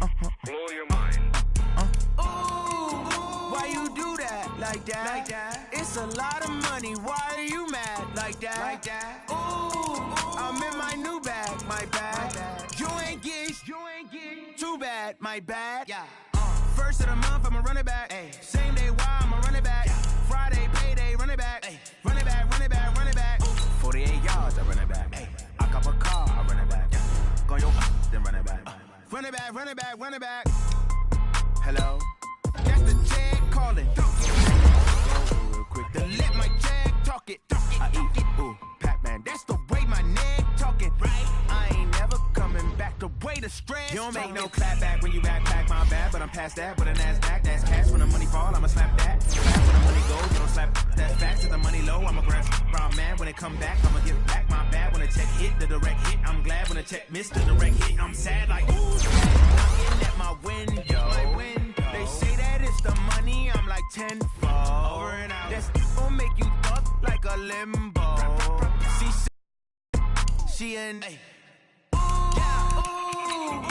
Blow your mind. Ooh, why you do that like that? It's a lot of money. Why are you mad like that? Ooh, I'm in my new bag, my bad. You ain't get too bad, my bad. Yeah. First of the month, I'ma run it back. Ay. Same day, why I'ma run it back. Friday, payday, run it back. Ay. Run it back, run it back, run it back. 48 yards, I run it back. Ay. I cop a car, I run it back. Go your then run it back. Run it back, run it back, run it back. Hello? That's the jag calling. Go real quick. Then let my jag talk it. I eat it. Ooh, Pac-Man. That's the way my neck talking. Right? I ain't never coming back. The way the stress. You don't make no clap back when you backpack my bad, but I'm past that. But a NASDAQ, that's cash. When the money fall, I'ma slap that. Slap when the money goes, you don't slap. That's facts. If the money low, I'ma grab brown man. When it come back, I'ma give back my bad. When the check hit, the direct hit. I'm glad when the check missed the direct hit. I'm sad like ooh, knocking at my window. They say that it's the money, I'm like tenfold. Over and out. That's gon' make you fuck like a limbo. She and ay. Ooh,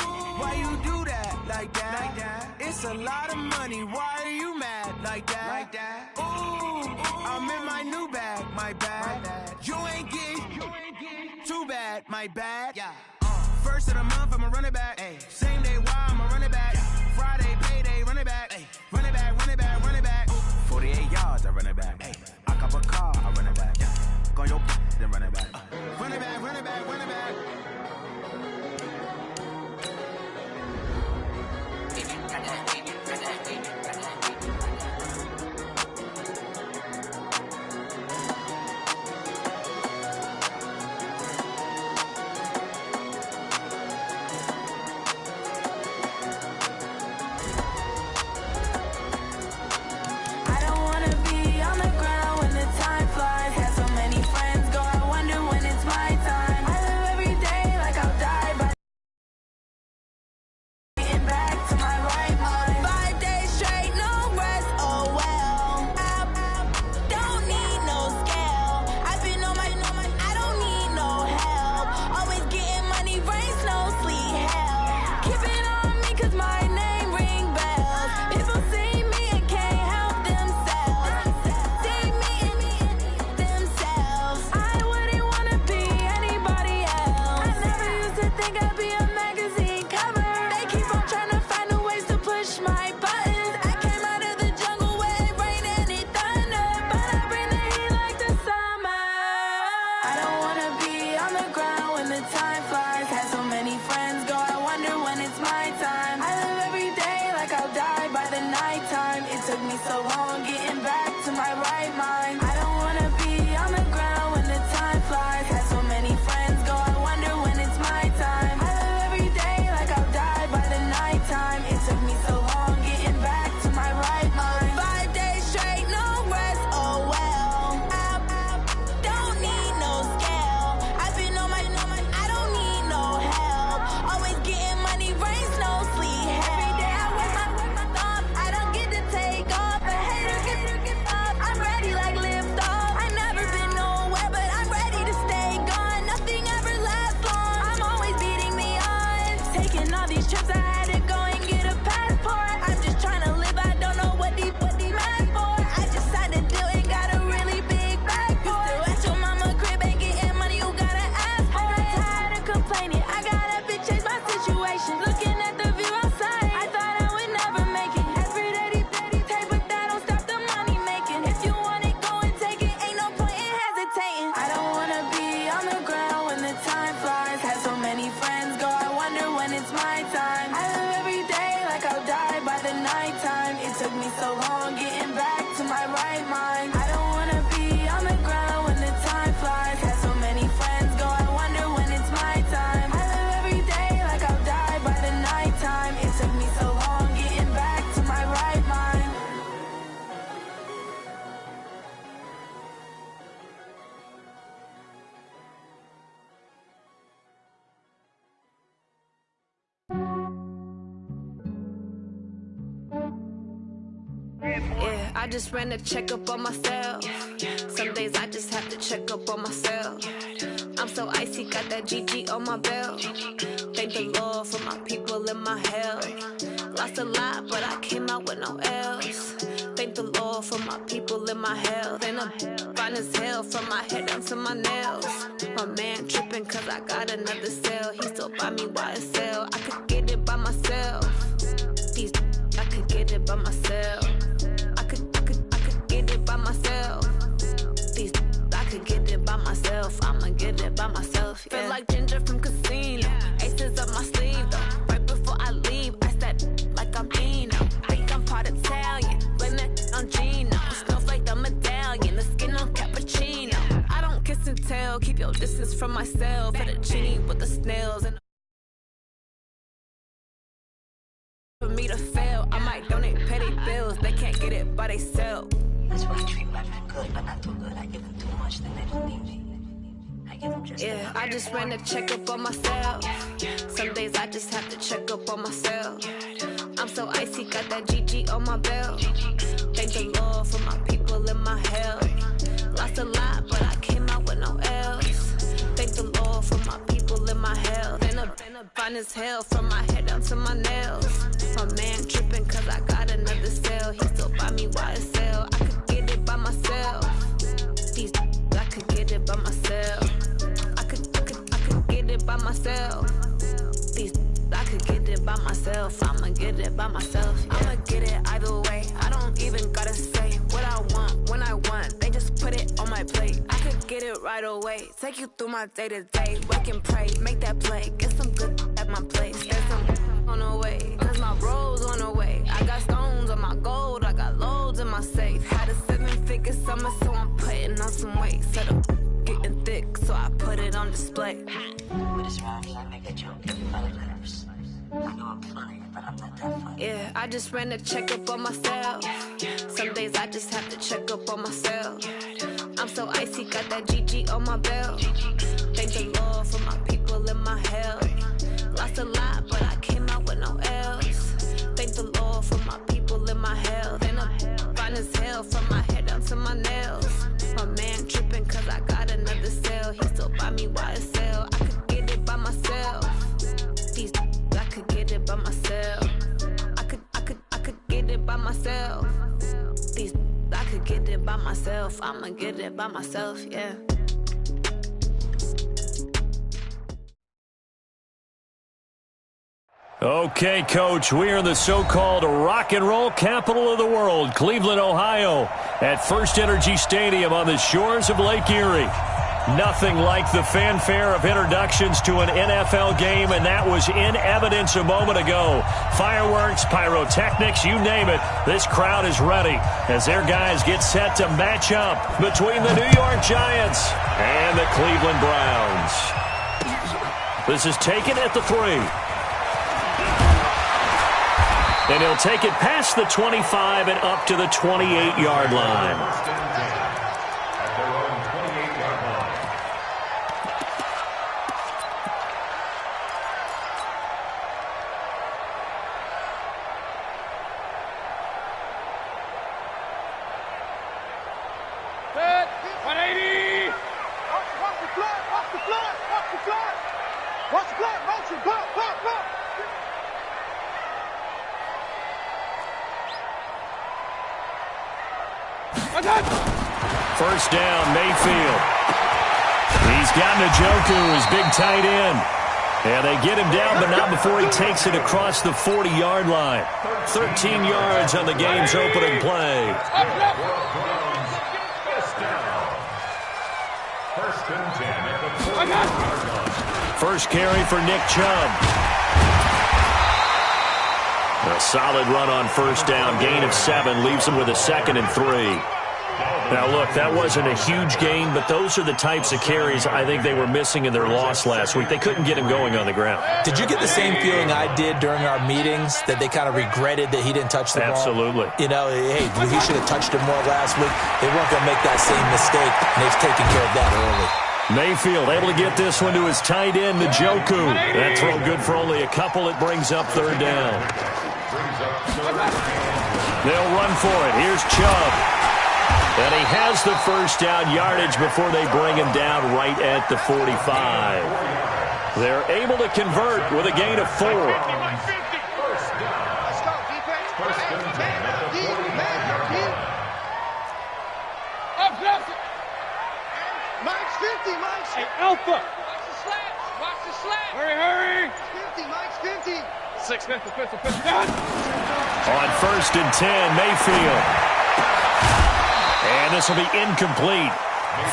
why you do that like that? It's a lot of money. Why are you mad like that? Ooh, I'm in my new bag, my bad. You ain't get too bad, my bad. Yeah. First of the month, I'ma run it back. Ay. Same day, why I'ma run it back. Friday, payday, run it back. Ay. Run it back, run it back, run it back. 48 yards, I run it back. Ay. I cop a car, I run it back. Go your then run it back. Run it back, run it back, run it back. I just ran a checkup on myself. Some days I just have to check up on myself. I'm so icy, got that GG on my belt. Thank the Lord for my people and my health. Lost a lot, but I came out with no L's. Thank the Lord for my people and my health. And I'm fine as hell from my head down to my nails. My man tripping cause I got another cell. He still buy me YSL. I could get it by myself. I could get it by myself. I could get it by myself. I could get it by myself. I'ma get it by myself. Yeah. Feel like Ginger from Casino. Aces up my sleeve though. Right before I leave, I step like I'm Eno. Think I'm part Italian. Blame it on Gino. Snowflake the medallion. The skin on cappuccino. I don't kiss and tell. Keep your distance from myself. Fettuccine with the snails and for me to fail, I might donate petty bills. They can't get it by themselves. That's why I treat women good, but not too good. I give them too much, then they don't need me. I give them just enough. I just ran a checkup on myself. Some days I just have to check up on myself. I'm so icy, got that GG on my belt. Thank the Lord for my people and my health. Lost a lot, but I came out with no L's. Thank the Lord for my people and my health. And I'm fine as hell from my head down to my nails. My man tripping cause I got another cell. He still buy me YSL. I could get it by myself. I could get it by myself. I could get it by myself. I could get it by myself. I'ma get it by myself. Yeah. I'ma get it either way. I don't even gotta say what I want when I want. They just put it on my plate. I could get it right away. Take you through my day to day. Work and pray, make that play. Get some good at my place. There's some on the way. Cause my bro's on the way. I got stones on my gold. I got loads in my safe. Had a 7-figure summer, so I'm putting on some weight. Set up getting thick, so I put it on display. With his rhymes, I make a joke every 5 letters. I know I'm funny, but I'm not that funny. Yeah, I just ran a checkup on myself. Some days I just have to check up on myself. I'm so icy, got that GG on my belt. Thank the Lord for my people and my health. Lost a lot, but I came out with no L's. Thank the Lord for my people and my health. And I'm fine as hell from my head down to my nails. My man tripping cause I got another cell. He still buy me YSL. I could get it by myself. I could get it by myself. I could get it by myself. I could get it by myself. I'ma get it by myself, yeah. Okay, Coach, we are in the so-called rock and roll capital of the world, Cleveland, Ohio, at First Energy Stadium on the shores of Lake Erie. Nothing like the fanfare of introductions to an NFL game, and that was in evidence a moment ago. Fireworks, pyrotechnics, you name it. This crowd is ready as their guys get set to match up between the New York Giants and the Cleveland Browns. This is taken at the 3. And he'll take it past the 25 and up to the 28-yard line. First down, Mayfield. He's got Njoku, his big tight end. And they get him down, but not before he takes it across the 40-yard line. 13 yards on the game's opening play. First carry for Nick Chubb. A solid run on first down. Gain of 7 leaves him with a 2nd and 3. Now, look, that wasn't a huge gain, but those are the types of carries I think they were missing in their loss last week. They couldn't get him going on the ground. Did you get the same feeling I did during our meetings, that they kind of regretted that he didn't touch the ball? Absolutely. You know, hey, he should have touched it more last week. They weren't going to make that same mistake, and they've taken care of that early. Mayfield able to get this one to his tight end, Njoku. That throw good for only a couple. It brings up 3rd down. They'll run for it. Here's Chubb. And he has the first down yardage before they bring him down right at the 45. They're able to convert with a gain of 4. Let's go, defense. Mike's 50, Mike's. Hey, Alpha. Watch the slats. Watch the slats. Hurry. 50, Mike's 50. 6, pistol. Down. On 1st and 10, Mayfield. And this will be incomplete.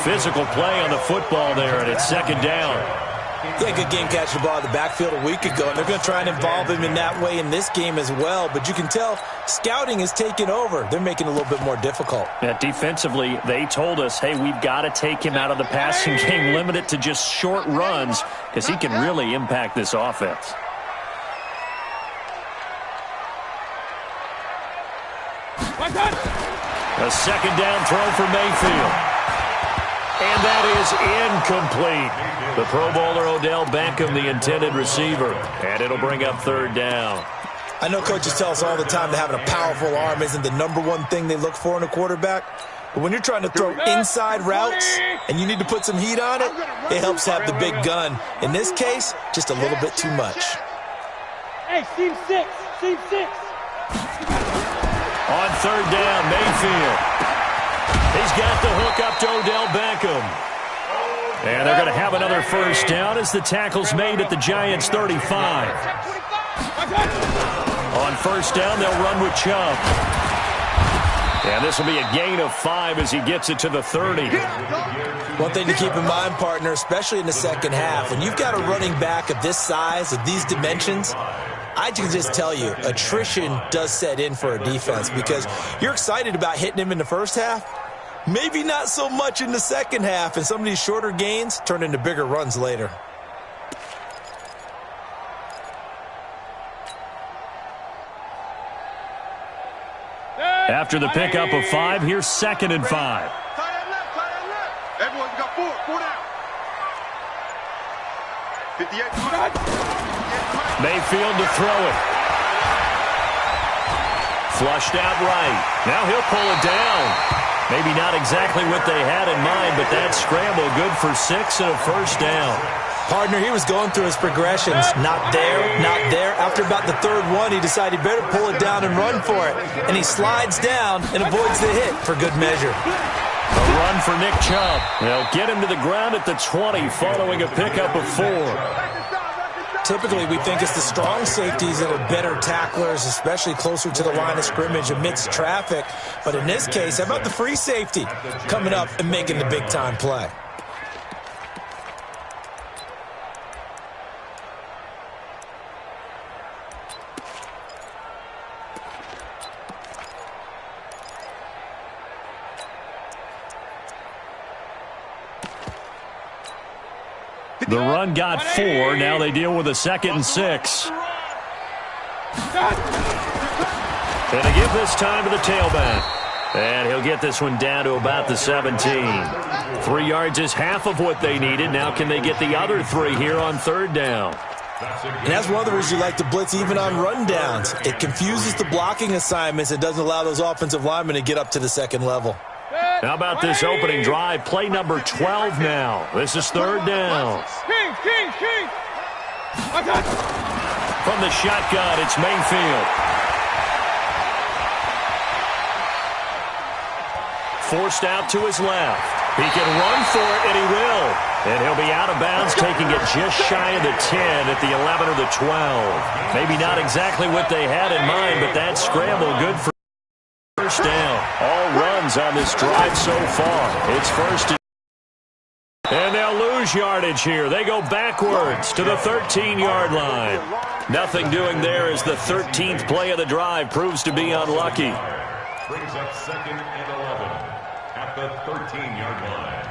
Physical play on the football there, and it's 2nd down. Yeah, good game catching the ball in the backfield a week ago, and they're going to try and involve him in that way in this game as well. But you can tell scouting is taking over. They're making it a little bit more difficult. Yeah, defensively, they told us, hey, we've got to take him out of the passing game, limit it to just short runs, because he can really impact this offense. A 2nd down throw for Mayfield. And that is incomplete. The Pro Bowler Odell Beckham, the intended receiver. And it'll bring up 3rd down. I know coaches tell us all the time that having a powerful arm isn't the #1 thing they look for in a quarterback. But when you're trying to throw inside routes and you need to put some heat on it, it helps to have the big gun. In this case, just a little bit too much. Hey, Team 6. On 3rd down, Mayfield. He's got the hook up to Odell Beckham. And they're going to have another first down as the tackle's made at the Giants' 35. On 1st down, they'll run with Chubb. And this will be a gain of 5 as he gets it to the 30. One thing to keep in mind, partner, especially in the second half, when you've got a running back of this size, of these dimensions, I can just tell you, attrition does set in for a defense because you're excited about hitting him in the first half. Maybe not so much in the second half, and some of these shorter gains turn into bigger runs later. After the pickup of 5, here's 2nd and 5. Tie that left. Everyone, you got 4 down. 58. Mayfield to throw it. Flushed out right. Now he'll pull it down. Maybe not exactly what they had in mind, but that scramble good for 6 and a first down. Partner, he was going through his progressions. Not there. After about the 3rd one, he decided he better pull it down and run for it. And he slides down and avoids the hit for good measure. A run for Nick Chubb. They'll get him to the ground at the 20 following a pickup of 4. Typically, we think it's the strong safeties that are better tacklers, especially closer to the line of scrimmage amidst traffic. But in this case, how about the free safety coming up and making the big-time play? The run got 4. Now they deal with a 2nd and 6. And they give this time to the tailback. And he'll get this one down to about the 17. 3 yards is half of what they needed. Now can they get the other 3 here on 3rd down? And that's one of the reasons you like to blitz even on rundowns. It confuses the blocking assignments. It doesn't allow those offensive linemen to get up to the 2nd level. How about this opening drive? Play number 12 now. This is 3rd down. King. From the shotgun, it's Mayfield. Forced out to his left. He can run for it, and he will. And he'll be out of bounds, taking it just shy of the 10 at the 11 or the 12. Maybe not exactly what they had in mind, but that scramble good for first down. All runs on this drive so far. It's 1st and they'll lose yardage here. They go backwards to the 13-yard line. Nothing doing there as the 13th play of the drive proves to be unlucky. Brings up 2nd and 11 at the 13-yard line.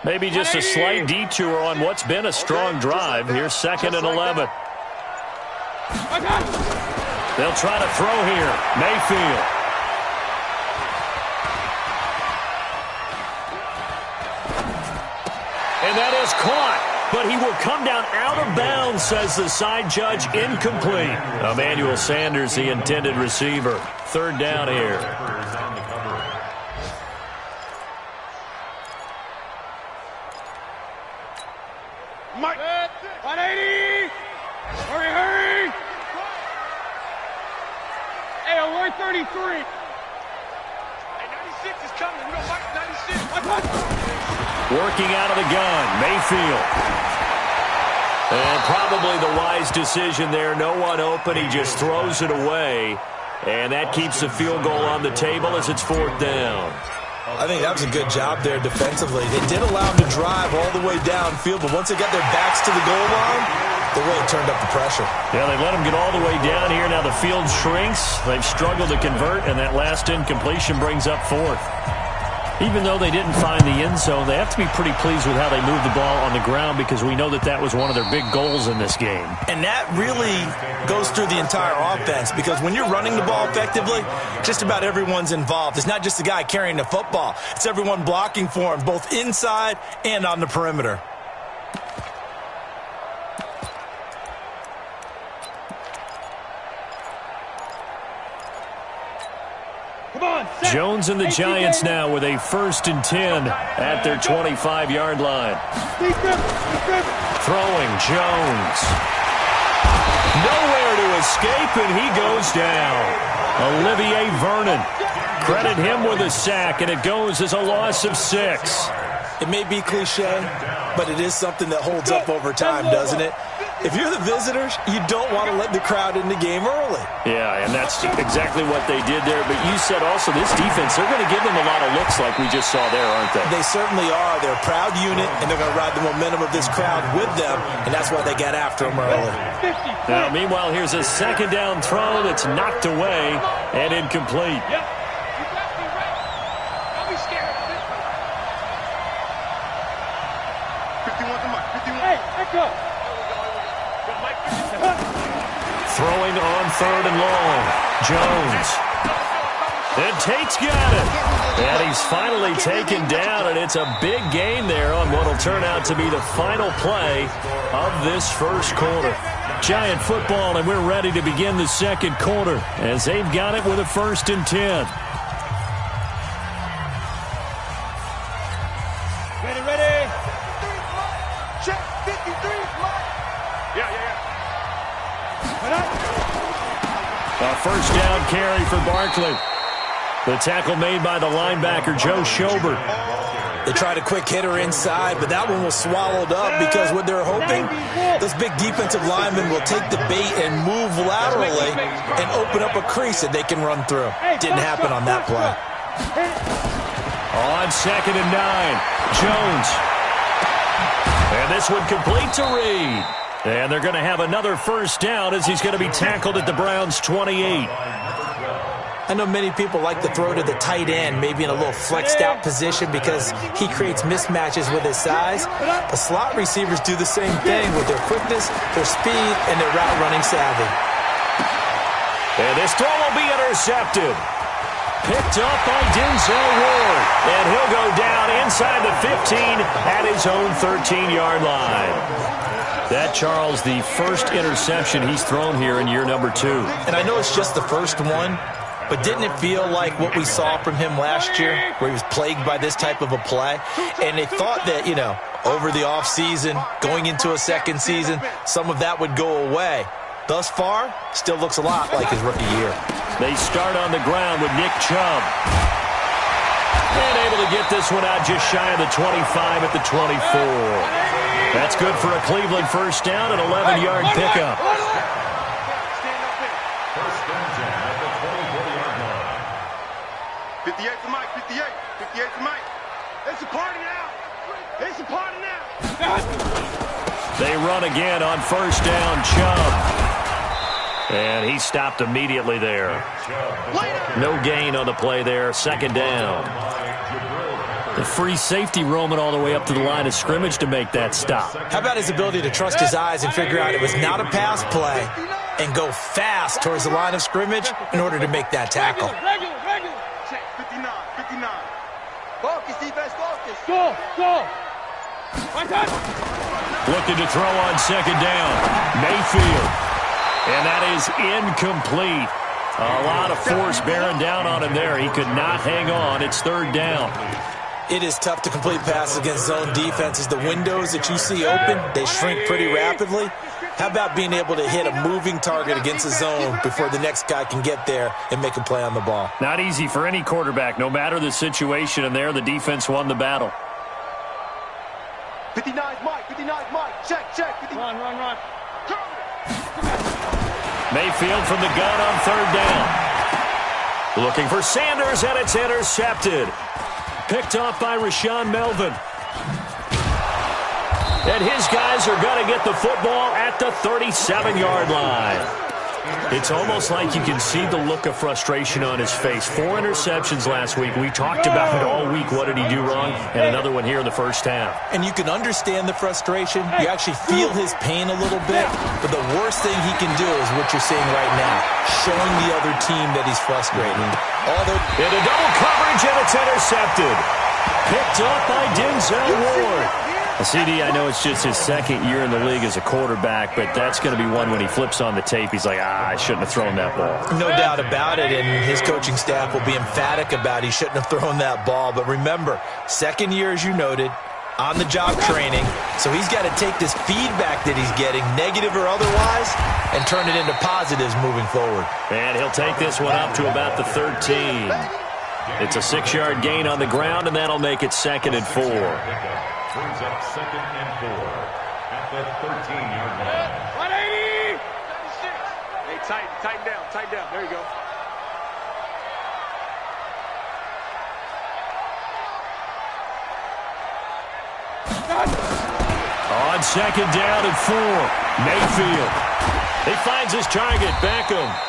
Maybe just a slight detour on what's been a strong drive. Here's 2nd and 11. They'll try to throw here. Mayfield. And that is caught. But he will come down out of bounds, says the side judge. Incomplete. Emmanuel Sanders, the intended receiver. 3rd down here. Mike. 180. Hurry, hurry. Hey, alert 33. Hey, 96 is coming. We don't fight 96. Working out of the gun, Mayfield. And probably the wise decision there. No one open. He just throws it away. And that keeps the field goal on the table as it's 4th down. I think that was a good job there defensively. They did allow them to drive all the way downfield, but once they got their backs to the goal line, they really turned up the pressure. Yeah, they let them get all the way down here. Now the field shrinks. They've struggled to convert, and that last incompletion brings up 4th. Even though they didn't find the end zone, they have to be pretty pleased with how they moved the ball on the ground because we know that that was one of their big goals in this game. And that really goes through the entire offense because when you're running the ball effectively, just about everyone's involved. It's not just the guy carrying the football. It's everyone blocking for him, both inside and on the perimeter. Jones and the Giants now with a 1st and 10 at their 25-yard line. Throwing Jones. Nowhere to escape, and he goes down. Olivier Vernon. Credit him with a sack, and it goes as a loss of 6. It may be cliche, but it is something that holds up over time, doesn't it? If you're the visitors, you don't want to let the crowd in the game early. Yeah, and that's exactly what they did there. But you said also this defense, they're going to give them a lot of looks like we just saw there, aren't they? They certainly are. They're a proud unit, and they're going to ride the momentum of this crowd with them, and that's why they got after them early. Now, meanwhile, here's a 2nd down throw that's knocked away and incomplete. Throwing on 3rd and long. Jones. And Tate's got it. And he's finally taken down, and it's a big gain there on what will turn out to be the final play of this 1st quarter. Giant football, and we're ready to begin the 2nd quarter as they've got it with a 1st and 10. Ready. Check 53. Yeah. A 1st down carry for Barkley. The tackle made by the linebacker, Joe Schobert. They tried a quick hitter inside, but that one was swallowed up because what they're hoping, those big defensive linemen will take the bait and move laterally and open up a crease that they can run through. Didn't happen on that play. On 2nd and 9, Jones. And this one complete to Reed. And they're going to have another 1st down as he's going to be tackled at the Browns' 28. I know many people like to throw to the tight end, maybe in a little flexed out position because he creates mismatches with his size. But slot receivers do the same thing with their quickness, their speed, and their route running savvy. And this throw will be intercepted. Picked up by Denzel Ward. And he'll go down inside the 15 at his own 13-yard line. That, Charles, the 1st interception he's thrown here in year number 2. And I know it's just the 1st one, but didn't it feel like what we saw from him last year, where he was plagued by this type of a play? And they thought that, over the offseason, going into a 2nd season, some of that would go away. Thus far, still looks a lot like his rookie year. They start on the ground with Nick Chubb. And able to get this one out just shy of the 25 at the 24. That's good for a Cleveland 1st down and 11-yard pickup. 58 for Mike, 58 for Mike. It's a party now. It's a party now. They run again on 1st down, Chubb. And he stopped immediately there. No gain on the play there, 2nd down. The free safety roaming all the way up to the line of scrimmage to make that stop. How about his ability to trust his eyes and figure out it was not a pass play and go fast towards the line of scrimmage in order to make that tackle? Regular. Check, 59, 59. Focus, defense, focus. Go. Looking to throw on second down. Mayfield. And that is incomplete. A lot of force bearing down on him there. He could not hang on. It's third down. It is tough to complete passes against zone defenses. The windows that you see open, they shrink pretty rapidly. How about being able to hit a moving target against a zone before the next guy can get there and make a play on the ball? Not easy for any quarterback, no matter the situation, and there the defense won the battle. 59's Mike, check. 59. Run. Mayfield from the gun on third down. Looking for Sanders, and it's intercepted. Picked off by Rashaan Melvin. And his guys are going to get the football at the 37-yard line. It's almost like you can see the look of frustration on his face. 4 interceptions last week. We talked about it all week. What did he do wrong? And another one here in the first half. And you can understand the frustration. You actually feel his pain a little bit. But the worst thing he can do is what you're seeing right now, showing the other team that he's frustrated. Into double coverage, and it's intercepted. Picked up by Denzel Ward. CD, I know it's just his second year in the league as a quarterback, but that's going to be one when he flips on the tape, he's like, I shouldn't have thrown that ball. No doubt about it, and his coaching staff will be emphatic about he shouldn't have thrown that ball. But remember, second year, as you noted, on-the-job training, so he's got to take this feedback that he's getting, negative or otherwise, and turn it into positives moving forward. And he'll take this one up to about the 13. It's a 6-yard gain on the ground, and that'll make it 2nd and 4. Brings up 2nd and 4 at the 13-yard line. 180! 96. Hey, tighten down. There you go. On 2nd down and 4, Mayfield. He finds his target, Beckham.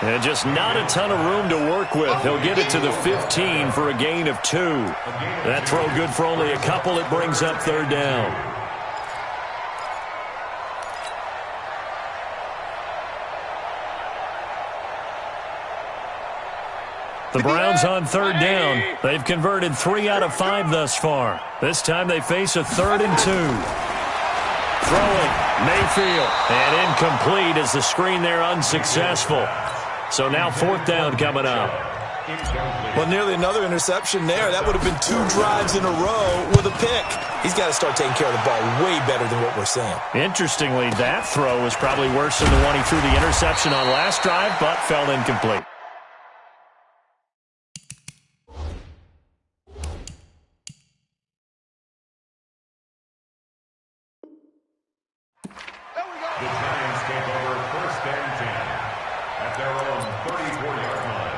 And just not a ton of room to work with. He'll get it to the 15 for a gain of 2. That throw good for only a couple. It brings up 3rd down. The Browns on 3rd down. They've converted 3 out of 5 thus far. This time they face a 3rd and 2. Throwing, Mayfield. And incomplete as the screen there unsuccessful. So now 4th down coming up. Well, nearly another interception there. That would have been 2 drives in a row with a pick. He's got to start taking care of the ball way better than what we're seeing. Interestingly, that throw was probably worse than the one he threw the interception on last drive, but fell incomplete. The Giants take over 1st and 10 at their own 34-yard line.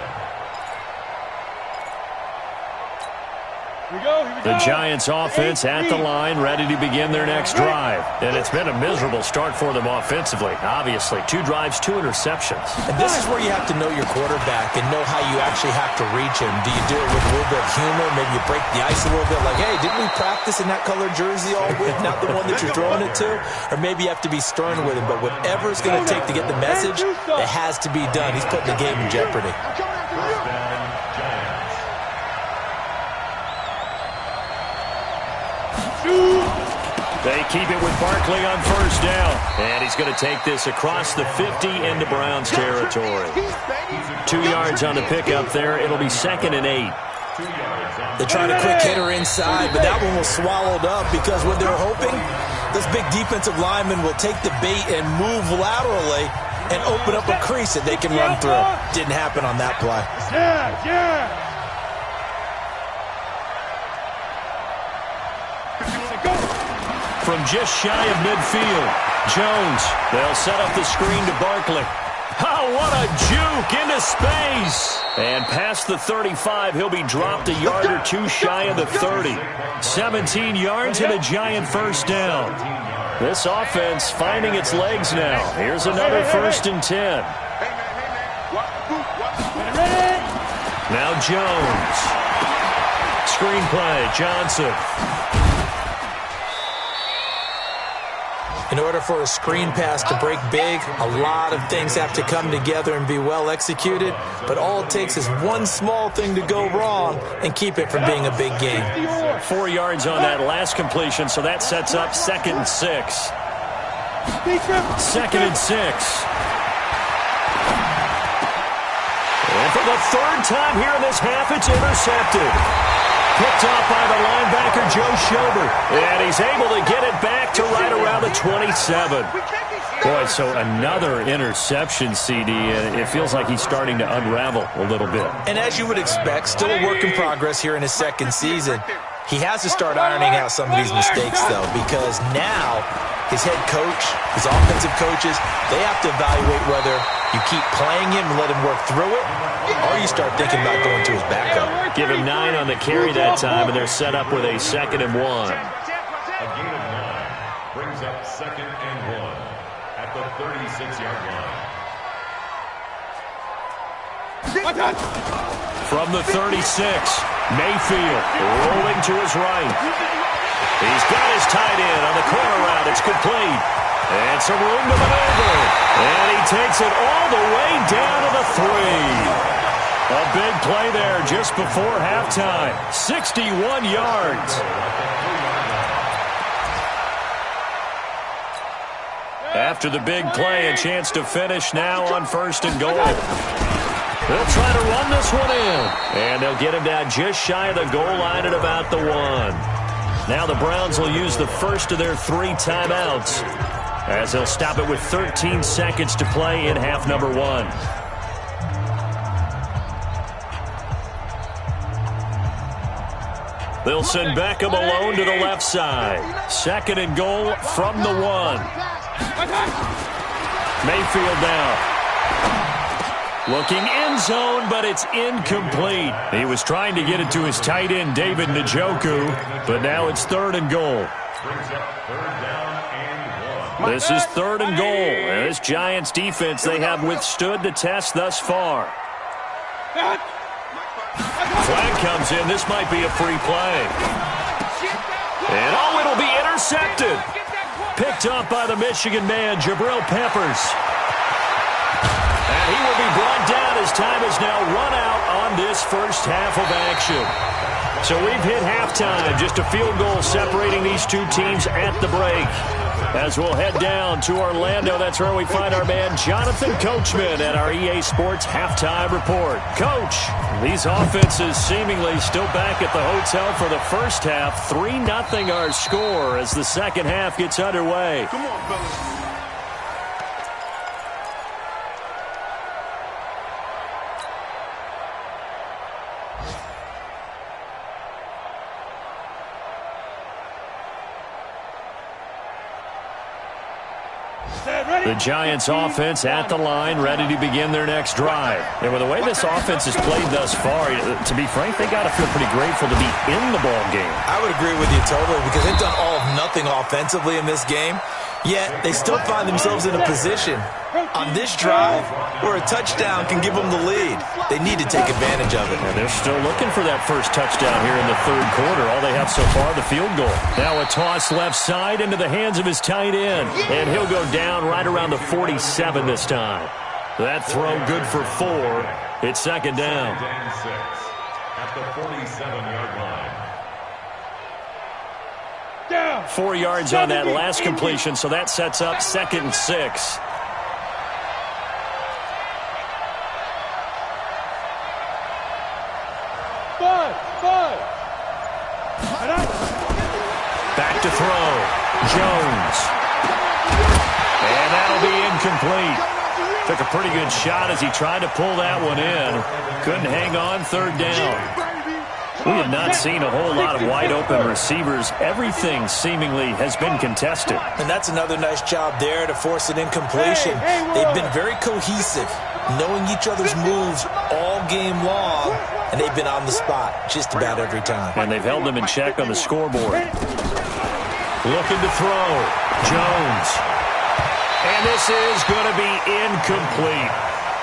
Here we go. The Giants offense at the line, ready to begin their next drive. And it's been a miserable start for them offensively. Obviously, 2 drives, 2 interceptions. And this is where you have to know your quarterback and know how you actually have to reach him. Do you do it with a little bit of humor? Maybe you break the ice a little bit like, hey, didn't we practice in that colored jersey all week, not the one that you're throwing it to? Or maybe you have to be stern with him. But whatever it's going to take to get the message, it has to be done. He's putting the game in jeopardy. 1st down, Giants. They keep it with Barkley on 1st down. And he's going to take this across the 50 into Browns territory. 2 yards on the pickup there. It'll be 2nd and 8. They tried a quick hitter inside, but that one was swallowed up because what they were hoping, this big defensive lineman will take the bait and move laterally and open up a crease that they can run through. Didn't happen on that play. Yeah. From just shy of midfield, Jones. They'll set up the screen to Barkley. Oh, what a juke into space. And past the 35, he'll be dropped a yard or 2 shy of the 30. 17 yards and a Giant 1st down. This offense finding its legs now. Here's another 1st and 10. Now Jones. Screenplay, Johnson. In order for a screen pass to break big, a lot of things have to come together and be well executed, but all it takes is one small thing to go wrong and keep it from being a big game. 4 yards on that last completion, so that sets up 2nd and 6. 2nd and 6. And for the third time here in this half, it's intercepted. Picked off by the linebacker, Joe Schobert. And he's able to get it back to right around the 27. Boy, so another interception, CD. It feels like he's starting to unravel a little bit. And as you would expect, still a work in progress here in his second season. He has to start ironing out some of these mistakes, though, because now his head coach, his offensive coaches, they have to evaluate whether you keep playing him and let him work through it, or you start thinking about going to his backup. Give him 9 on the carry that time, and they're set up with a 2nd and 1. A gain of 9 brings up 2nd and 1 at the 36-yard line. From the 36, Mayfield rolling to his right. He's got his tight end on the corner route. It's complete. And some room to maneuver. And he takes it all the way down to the 3. A big play there just before halftime. 61 yards. After the big play, a chance to finish now on 1st and goal. They'll try to run this one in. And they'll get him down just shy of the goal line at about the 1. Now the Browns will use the first of their 3 timeouts, as they'll stop it with 13 seconds to play in half number 1. They'll send Beckham alone to the left side. 2nd and goal from the 1. Mayfield down. Looking end zone, but it's incomplete. He was trying to get it to his tight end, David Njoku, but now it's 3rd and goal. This is 3rd and goal. And this Giants defense, they have withstood the test thus far. Flag comes in. This might be a free play. And oh, it'll be intercepted. Picked up by the Michigan man, Jabril Peppers. And he will be brought down as time is now run out on this first half of action. So we've hit halftime. Just a field goal separating these two teams at the break. As we'll head down to Orlando, that's where we find our man Jonathan Coachman at our EA Sports Halftime Report. Coach, these offenses seemingly still back at the hotel for the first half. 3-0 our score as the second half gets underway. Come on, fellas. The Giants offense at the line, ready to begin their next drive. And with the way this offense has played thus far, to be frank, they got to feel pretty grateful to be in the ball game. I would agree with you totally, because they've done all of nothing offensively in this game, yet they still find themselves in a position on this drive where a touchdown can give them the lead. They need to take advantage of it. And they're still looking for that first touchdown here in the third quarter. All they have so far, the field goal. Now a toss left side into the hands of his tight end. And he'll go down right around the 47 this time. That throw good for 4. It's second down. Second and 6 at the 47-yard line. 4 yards on that last completion, so that sets up 2nd and 6. Back to throw. Jones. And that'll be incomplete. Took a pretty good shot as he tried to pull that one in. Couldn't hang on, third down. We have not seen a whole lot of wide-open receivers. Everything seemingly has been contested. And that's another nice job there to force an incompletion. They've been very cohesive, knowing each other's moves all game long, and they've been on the spot just about every time. And they've held them in check on the scoreboard. Looking to throw. Jones. And this is going to be incomplete.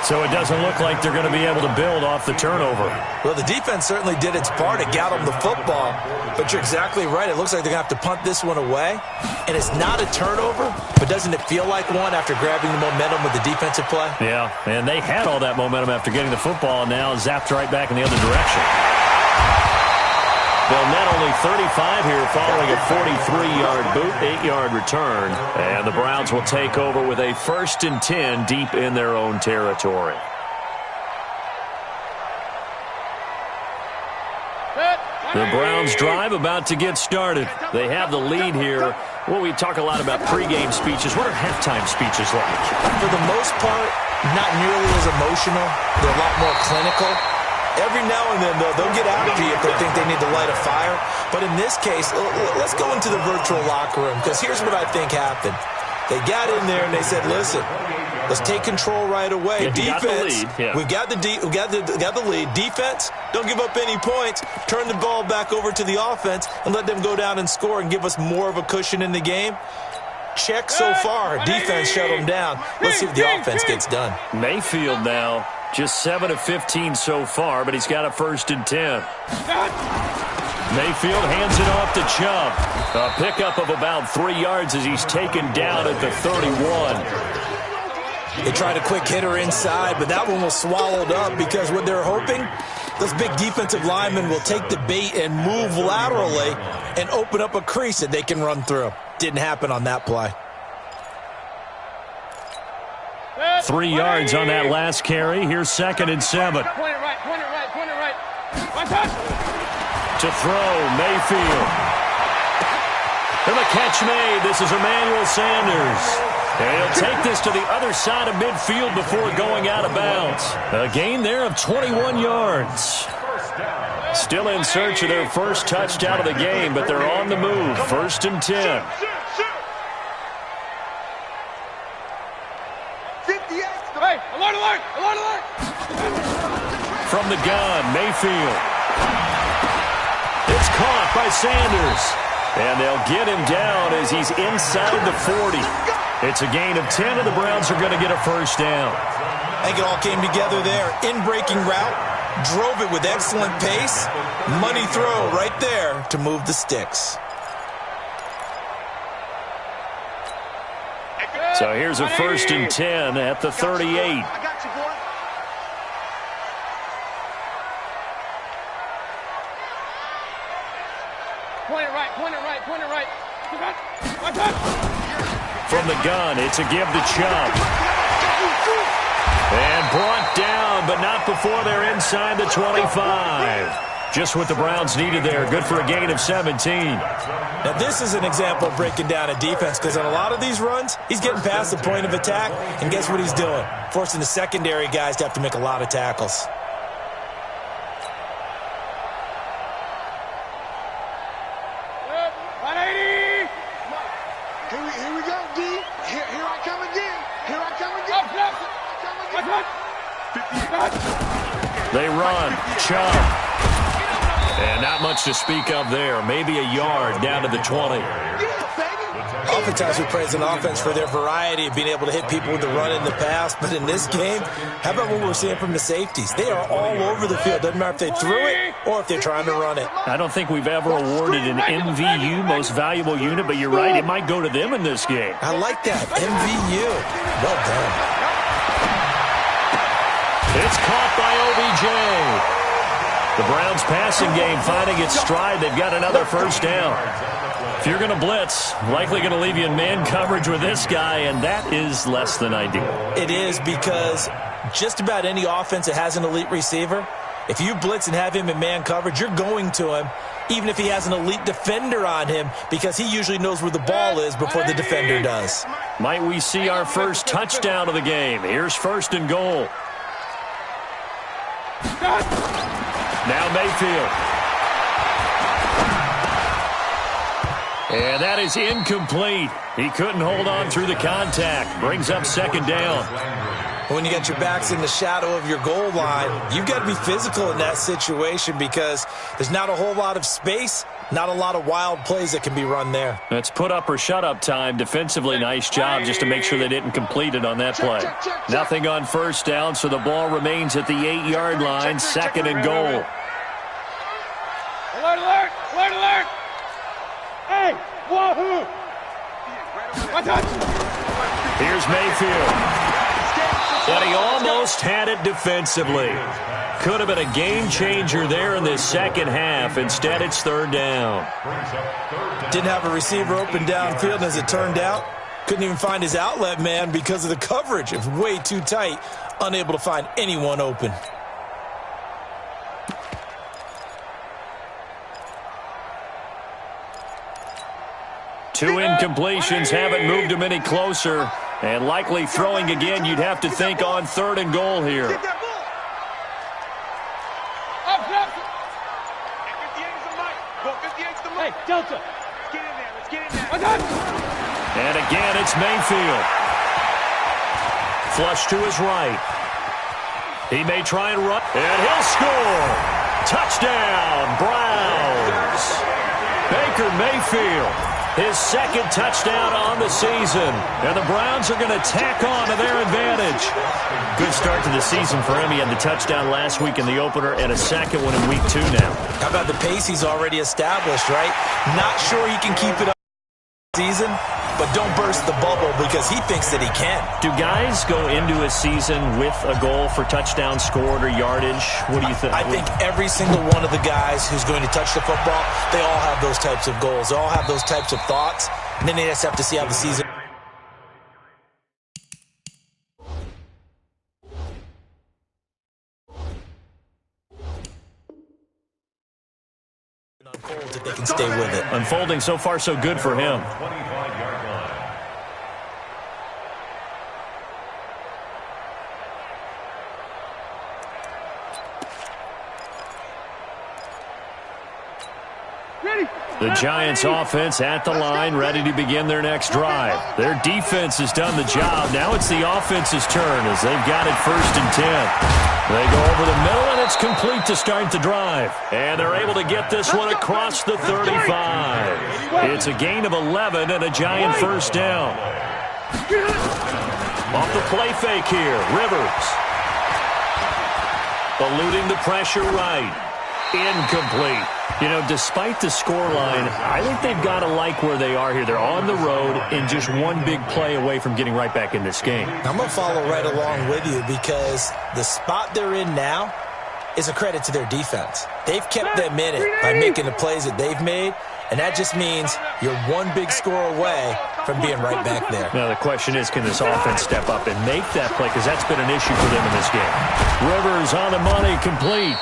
So it doesn't look like they're going to be able to build off the turnover. Well, the defense certainly did its part. It got them the football. But you're exactly right. It looks like they're going to have to punt this one away. And it's not a turnover, but doesn't it feel like one after grabbing the momentum with the defensive play? Yeah, and they had all that momentum after getting the football, and now zapped right back in the other direction. They'll net only 35 here following a 43-yard boot, 8-yard return. And the Browns will take over with a 1st and 10 deep in their own territory. The Browns drive about to get started. They have the lead here. Well, we talk a lot about pregame speeches. What are halftime speeches like? For the most part, not nearly as emotional. They're a lot more clinical. Every now and then, though, they'll get after you if they think they need to light a fire. But in this case, let's go into the virtual locker room, because here's what I think happened. They got in there and they said, listen, let's take control right away. Defense, we've got the lead. Defense, don't give up any points. Turn the ball back over to the offense and let them go down and score and give us more of a cushion in the game. Check so far. Defense shut them down. Let's see if the offense gets done. Mayfield now, just 7 of 15 so far, but he's got a 1st and 10. Mayfield hands it off to Chubb. A pickup of about 3 yards as he's taken down at the 31. They tried a quick hitter inside, but that one was swallowed up because what they're hoping, those big defensive linemen will take the bait and move laterally and open up a crease that they can run through. Didn't happen on that play. 3 yards on that last carry. Here's 2nd and 7. Point it right. To throw, Mayfield. And the catch made. This is Emmanuel Sanders. And he'll take this to the other side of midfield before going out of bounds. A gain there of 21 yards. Still in search of their first touchdown of the game, but they're on the move. 1st and 10. Hey, alert! From the gun, Mayfield. It's caught by Sanders. And they'll get him down as he's inside the 40. It's a gain of 10, and the Browns are going to get a 1st down. I think it all came together there. In-breaking route, drove it with excellent pace. Money throw right there to move the sticks. So here's a 1st and 10 at the 38. I got you, boy. Point it right. From the gun, it's a give to Chubb. And brought down, but not before they're inside the 25. Just what the Browns needed there. Good for a gain of 17. Now, this is an example of breaking down a defense, because on a lot of these runs, he's getting past the point of attack, and guess what he's doing? Forcing the secondary guys to have to make a lot of tackles. Here we go, D. Here I come again. They run. Chubb. And not much to speak of there. Maybe a yard down to the 20. Oftentimes we praise an offense for their variety of being able to hit people with the run in the pass. But in this game, how about what we're seeing from the safeties? They are all over the field. Doesn't matter if they threw it or if they're trying to run it. I don't think we've ever awarded an MVU, most valuable unit, but you're right, it might go to them in this game. I like that. MVU. Well done. It's caught by OBJ. The Browns passing game finding its stride. They've got another 1st down. If you're going to blitz, likely going to leave you in man coverage with this guy, and that is less than ideal. It is, because just about any offense that has an elite receiver, if you blitz and have him in man coverage, you're going to him, even if he has an elite defender on him, because he usually knows where the ball is before the defender does. Might we see our first touchdown of the game? Here's 1st and goal. Now Mayfield. And that is incomplete. He couldn't hold on through the contact. Brings up 2nd down. When you got your backs in the shadow of your goal line, you've got to be physical in that situation, because there's not a whole lot of space, Not a lot of wild plays that can be run there. That's put up or shut up time. Defensively, nice job just to make sure they didn't complete it on that play. Nothing on first down, so the ball remains at the 8-yard line. Second and goal. Alert, alert, alert, alert. Hey, wahoo. Here's Mayfield. And he almost had it defensively. Could have been a game changer there in this second half. Instead, it's third down. Didn't have a receiver open downfield, and as it turned out, couldn't even find his outlet man because of the coverage. It was way too tight, unable to find anyone open. Two incompletions haven't moved him any closer. And likely throwing again, you'd have to think on third and goal here. Hey, Delta. Get in there. Let's get in there. And again, it's Mayfield. Flush to his right. He may try and run. And he'll score. Touchdown, Browns. Baker Mayfield. His second touchdown on the season. And the Browns are going to tack on to their advantage. Good start to the season for him. He had the touchdown last week in the opener and a second one in week 2 now. How about the pace he's already established, right? Not sure he can keep it up this season, but don't burst the bubble because he thinks that he can. Do guys go into a season with a goal for touchdown scored or yardage? What do you think? I think every single one of the guys who's going to touch the football, they all have those types of goals. They all have those types of thoughts. And then they just have to see how the season unfolds if they can stay with it. Unfolding so far so good for him. 25-yard line. The Giants offense at the line, ready to begin their next drive. Their defense has done the job. Now it's the offense's turn as they've got it 1st and 10. They go over the middle, and it's complete to start the drive. And they're able to get this one across the 35. It's a gain of 11 and a Giant first down. Off the play fake here, Rivers. Eluding the pressure right. Incomplete. You know, despite the scoreline, I think they've got to like where they are here. They're on the road and just one big play away from getting right back in this game. I'm going to follow right along with you because the spot they're in now is a credit to their defense. They've kept them in it by making the plays that they've made, and that just means you're one big score away from being right back there. Now, the question is, can this offense step up and make that play? Because that's been an issue for them in this game. Rivers on the money, complete.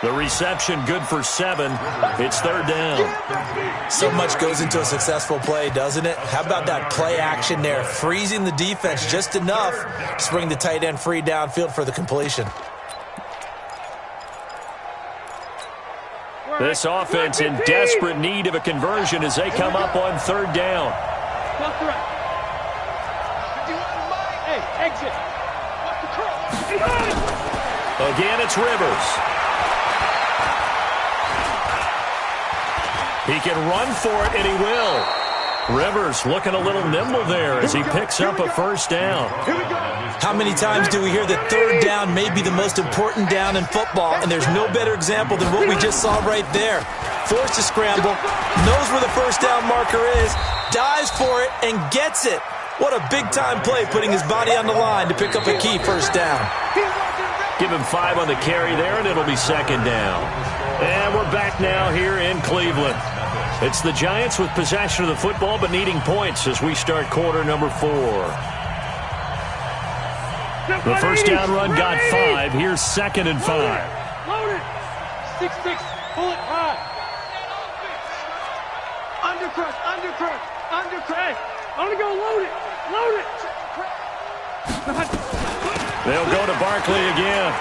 The reception good for 7. It's third down. So much goes into a successful play, doesn't it? How about that play action there? Freezing the defense just enough to bring the tight end free downfield for the completion. This offense in desperate need of a conversion as they come up on third down. Hey, exit. Again, it's Rivers. He can run for it, and he will. Rivers looking a little nimble there as he picks up a first down. How many times do we hear that third down may be the most important down in football, and there's no better example than what we just saw right there. Forced to scramble, knows where the first down marker is, dives for it, and gets it. What a big-time play, putting his body on the line to pick up a key first down. Give him 5 on the carry there, and it'll be second down. And we're back now here in Cleveland. It's the Giants with possession of the football but needing points as we start quarter number 4. The first down run got 5. Here's second and 5. Load it. 6-6. Pull it high. Undercrush. Hey, I want to go load it. They'll go to Barkley again.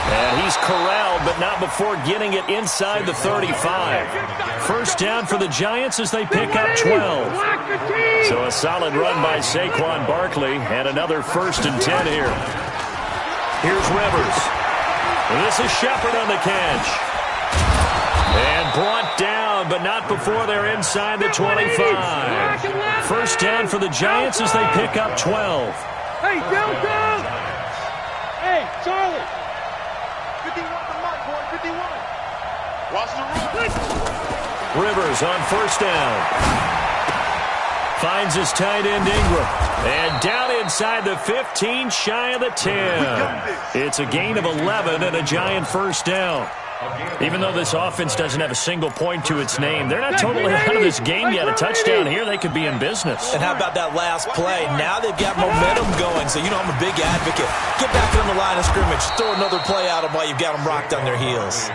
And he's corralled, but not before getting it inside the 35. First down for the Giants as they pick up 12. So a solid run by Saquon Barkley, and another 1st and 10 here. Here's Rivers. This is Shepard on the catch. And brought down, but not before they're inside the 25. First down for the Giants as they pick up 12. Hey, down! Hey, Charlie! 51 to Mike, boy, 51. Watch the run. Rivers on first down. Finds his tight end Ingram. And down inside the 15, shy of the 10. It's a gain of 11 and a Giant first down. Even though this offense doesn't have a single point to its name, they're not totally out of this game yet. A touchdown here, they could be in business. And how about that last play? Now they've got momentum going, so you know I'm a big advocate. Get back on the line of scrimmage. Throw another play at them while you've got them rocked on their heels.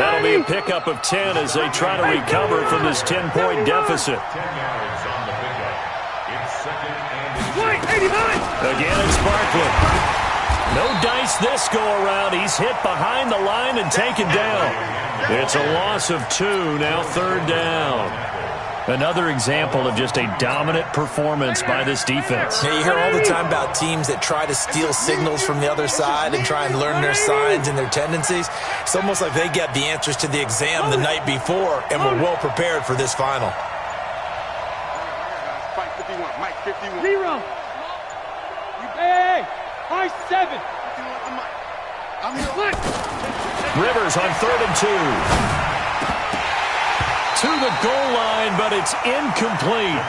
That'll be a pickup of 10 as they try to recover from this 10-point deficit. 10 yards on the pickup. It's second and 89. Again, it's Barkley. No dice this go-around. He's hit behind the line and taken down. It's a loss of 2, now third down. Another example of just a dominant performance by this defense. Yeah, you hear all the time about teams that try to steal signals from the other side and try and learn their signs and their tendencies. It's almost like they get the answers to the exam the night before and were well prepared for this final. Mike 51, Mike 51. 0. Hey! High 7. I'm here. Rivers on 3rd and 2. To the goal line, but it's incomplete.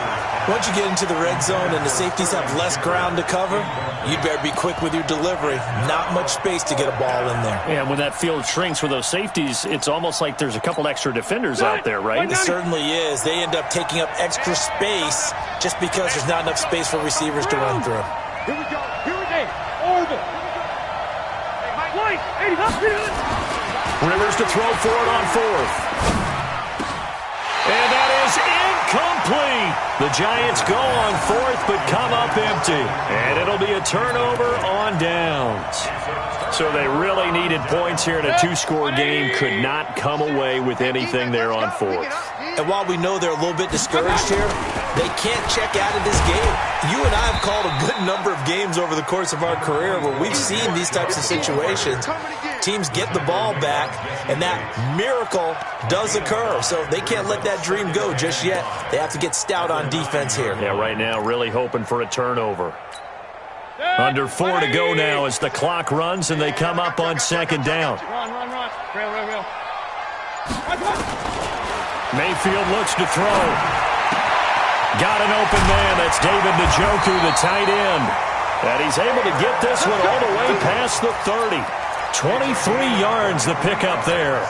Once you get into the red zone and the safeties have less ground to cover, you better be quick with your delivery. Not much space to get a ball in there. And when that field shrinks with those safeties, it's almost like there's a couple extra defenders out there, right? It certainly is. They end up taking up extra space just because there's not enough space for receivers to run through. Here we go. Here we go. Orville. White, 80. Rivers to throw for it on 4th. And that is incomplete. The Giants go on 4th but come up empty. And it'll be a turnover on downs. So they really needed points here in a 2-score game. Could not come away with anything there on 4th. And while we know they're a little bit discouraged here, they can't check out of this game. You and I have called a good number of games over the course of our career where we've seen these types of situations. Teams get the ball back, and that miracle does occur. So they can't let that dream go just yet. They have to get stout on defense here. Yeah, right now really hoping for a turnover. Under 4 to go now as the clock runs and they come up on 2nd down. Run. Real. Mayfield looks to throw. Got an open man. That's David Njoku, the tight end. And he's able to get this one all the way past the 30. 23 yards the pickup there.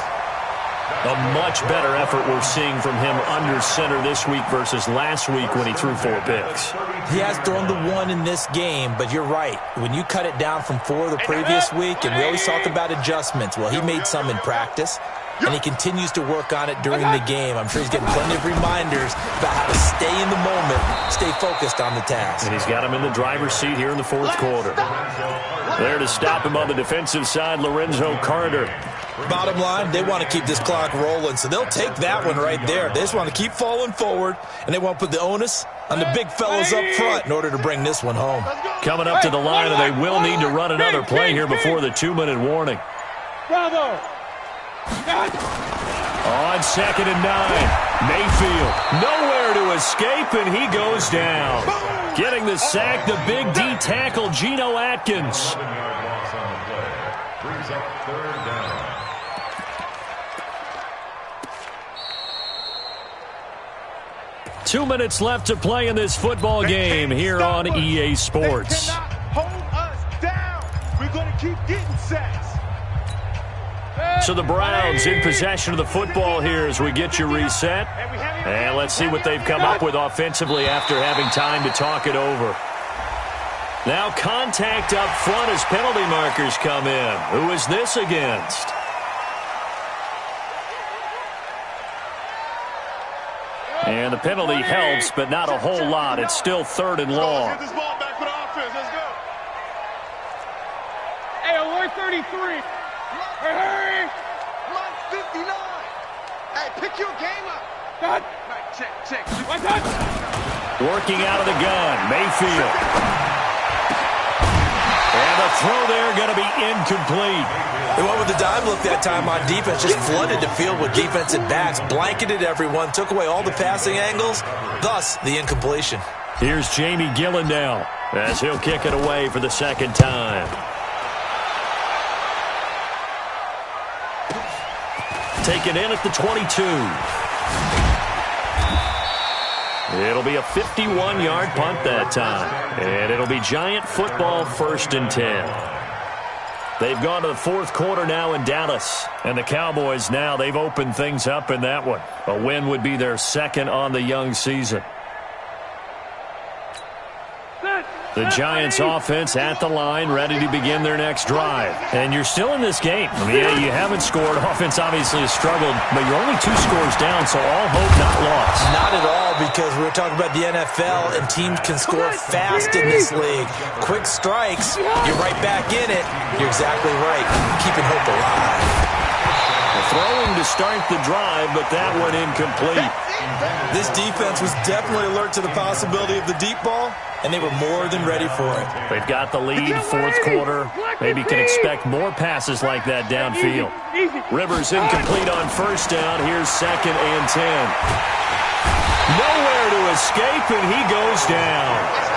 A much better effort we're seeing from him under center this week versus last week when he threw 4 picks. He has thrown the 1 in this game, but you're right. When you cut it down from 4 the previous week, and we always talk about adjustments, well, he made some in practice, and he continues to work on it during the game. I'm sure he's getting plenty of reminders about how to stay in the moment, stay focused on the task. And he's got him in the driver's seat here in the 4th quarter. There to stop him on the defensive side, Lorenzo Carter. Bottom line, they want to keep this clock rolling, so they'll take that one right there. They just want to keep falling forward, and they want to put the onus on the big fellas up front in order to bring this one home. Coming up to the line, and they will need to run another play here before the 2-minute warning. Bravo. On 2nd and 9, Mayfield nowhere to escape, and he goes down. Getting the sack, the big D tackle, Geno Atkins. 11-yard loss on the play. Brings up 3rd down. Two minutes left to play in this football game here on EA Sports. They cannot hold us down. We're going to keep getting sacks. So the Browns in possession of the football here as we get you reset. And let's see what they've come up with offensively after having time to talk it over. Now contact up front as penalty markers come in. Who is this against? And the penalty helps, but not a whole lot. It's still 3rd and long. Let's get this ball back for the offense. Let's go. Hey, alert 33. Hey. Block 59. Hey, pick your game up. Done. Right, check. One touch. Working out of the gun, Mayfield. And the throw there going to be incomplete. They went with the dime look that time on defense, just flooded the field with defensive backs, blanketed everyone, took away all the passing angles, thus the incompletion. Here's Jamie Gillen now as he'll kick it away for the second time. Taken in at the 22. It'll be a 51-yard punt that time. And it'll be Giant football, 1st and 10. They've gone to the fourth quarter now in Dallas. And the Cowboys now, they've opened things up in that one. A win would be their second on the young season. The Giants offense at the line, ready to begin their next drive. And you're still in this game. I mean, you haven't scored. Offense obviously has struggled, but you're only 2 scores down, so all hope not lost. Not at all, because we were talking about the NFL, and teams can score fast in this league. Quick strikes, you're right back in it. You're exactly right. Keeping hope alive. Throwing to start the drive, but that one incomplete. This defense was definitely alert to the possibility of the deep ball, and they were more than ready for it. They've got the lead, fourth quarter. Maybe can expect more passes like that downfield. Rivers incomplete on first down. Here's 2nd and 10. Nowhere to escape, and he goes down.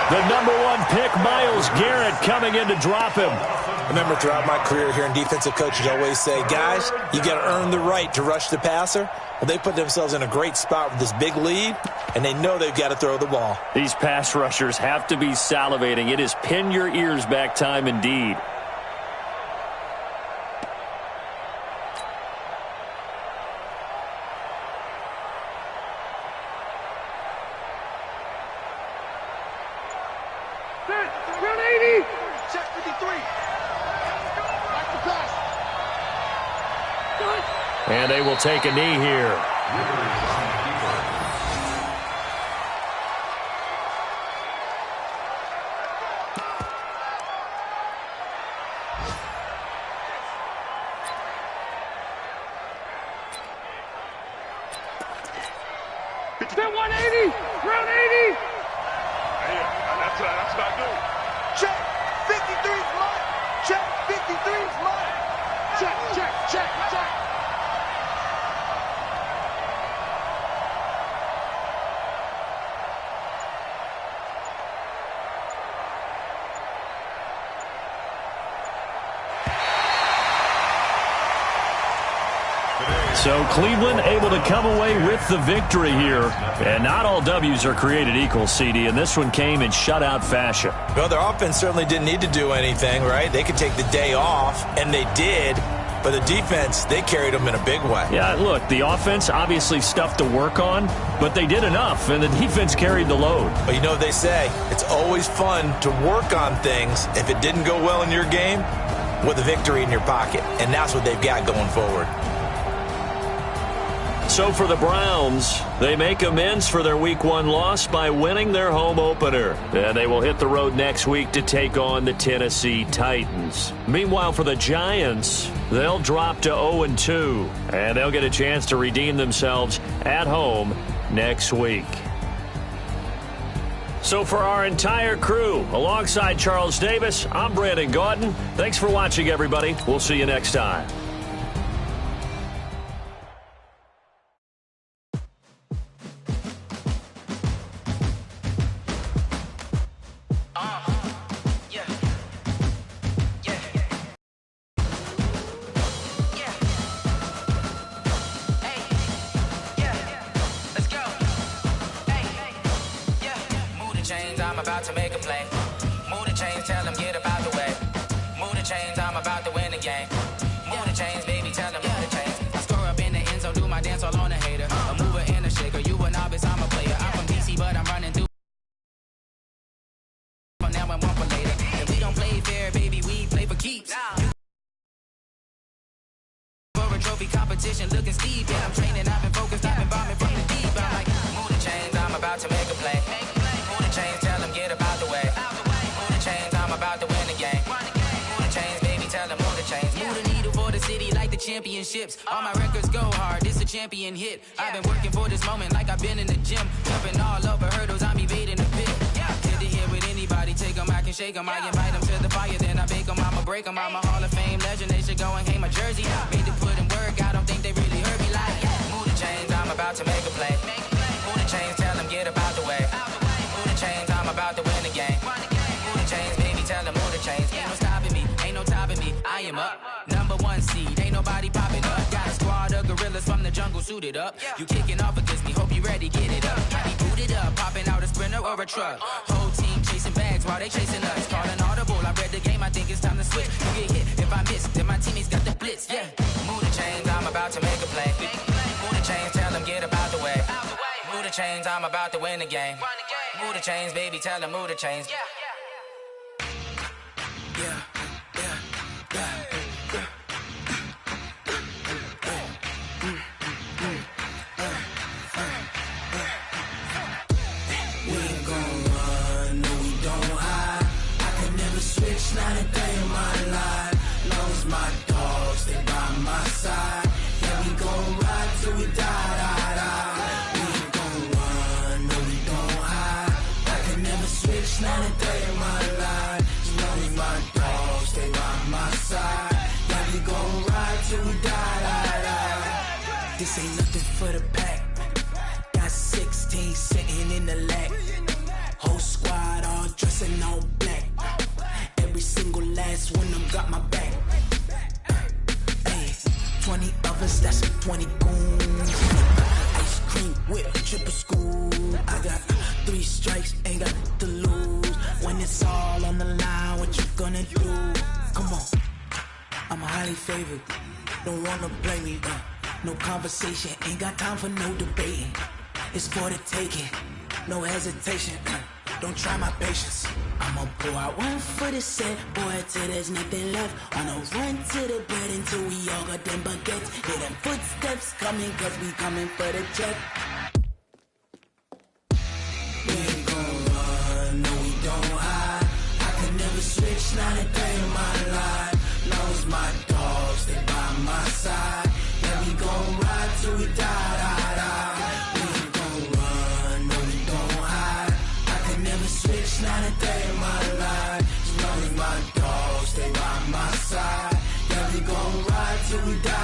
The number 1 pick, Myles Garrett, coming in to drop him. I remember throughout my career hearing defensive coaches always say, guys, you got to earn the right to rush the passer. Well, they put themselves in a great spot with this big lead, and they know they've got to throw the ball. These pass rushers have to be salivating. It is pin your ears back time indeed. Run 80. Check 53. Back to pass. And they will take a knee here. Then 180. Round 80. That's what I do. Check. 53's mine. Check. 53's mine. Check. So Cleveland able to come away with the victory here. And not all W's are created equal, CD, and this one came in shutout fashion. Well, their offense certainly didn't need to do anything, right? They could take the day off, and they did. But the defense, they carried them in a big way. Yeah, look, the offense, obviously stuff to work on, but they did enough, and the defense carried the load. But you know what they say, it's always fun to work on things if it didn't go well in your game with a victory in your pocket. And that's what they've got going forward. So for the Browns, they make amends for their Week 1 loss by winning their home opener. And they will hit the road next week to take on the Tennessee Titans. Meanwhile, for the Giants, they'll drop to 0-2. And they'll get a chance to redeem themselves at home next week. So for our entire crew, alongside Charles Davis, I'm Brandon Gaudin. Thanks for watching, everybody. We'll see you next time. I'm about to make a play. Move the chains, tell them get about the way. Move the chains, I'm about to win the game. Move the chains, baby, tell them move the chains. I score up in the end zone, do my dance all on a hater. A mover and a shaker, you a novice, I'm a player. I'm from DC, but I'm running through. For now and one for later. And we don't play fair, baby, we play for keeps. For a trophy competition, looking steep. Yeah, I'm training, I've been focused, I've been bombing from the deep. I'm like, move the chains, I'm about to make a play. Move the chains, tell them get about the way. Move the chains, I'm about to win the game. Move the chains, baby, tell them move the chains. Move the needle for the city like the championships. All my records go hard, this a champion hit. I've been working for this moment like I've been in the gym. Jumping all over hurdles, I'm evading the pit. Good to hear with anybody, take them, I can shake them. I invite them to the fire, then I bake them. I'ma break them. I'm a Hall of Fame legend. They should go and hang my jersey. Made to put in work. I don't think they really heard me like. Move the chains, I'm about to make a play. Move the chains, tell them get about the way. Move the chains, I'm about to win the game. Move the chains, baby, tell them move the chains. Ain't no stopping me, ain't no topping me. I am up, #1 seed. Ain't nobody popping up. Got a squad of gorillas from the jungle suited up. You kicking off against me, hope you ready, get it up. I be booted up, popping out a Sprinter or a truck. Whole team chasing bags while they chasing us. Call an audible, I read the game, I think it's time to switch. You get hit, if I miss, then my teammates got the blitz, yeah. Move the chains, I'm about to make a play. Move the chains, tell them get about the way. Move the chains, I'm about to win the game. Move the chains, baby, tell them move the chains. Yeah. Not a day in my life, long as my dogs, they by my side. Yeah, we gon' ride till we die. We ain't gon' run, no we don't hide. I can never switch, not a day in my life, as long as my dogs, they by my side. Yeah, we gon' ride till we die. This ain't nothing for the pack. Got 16 sitting in the lap. Whole squad all dressing all black. Every single last one of them got my back. Hey, 20 of us, that's 20 goons. Ice cream whip, triple school. I got 3 strikes, ain't got to lose. When it's all on the line, what you gonna do? Come on, I'm highly favored. Don't wanna blame me, no conversation, ain't got time for no debating. It's for the taking, no hesitation. Don't try my patience. I'ma pour out one for the set, boy, till there's nothing left. On a run to the bed until we all got them baguettes. Hear them footsteps coming, cause we coming for the check. We ain't gon' run, no we don't hide. I could never switch, not a day in my life. Long as my dogs, they by my side. Yeah, we gon' ride till we die. We ain't gon' run, no we don't hide. I could never switch, not a day in my life. As long as my dogs, they by my side. Yeah, we gon' ride till we die.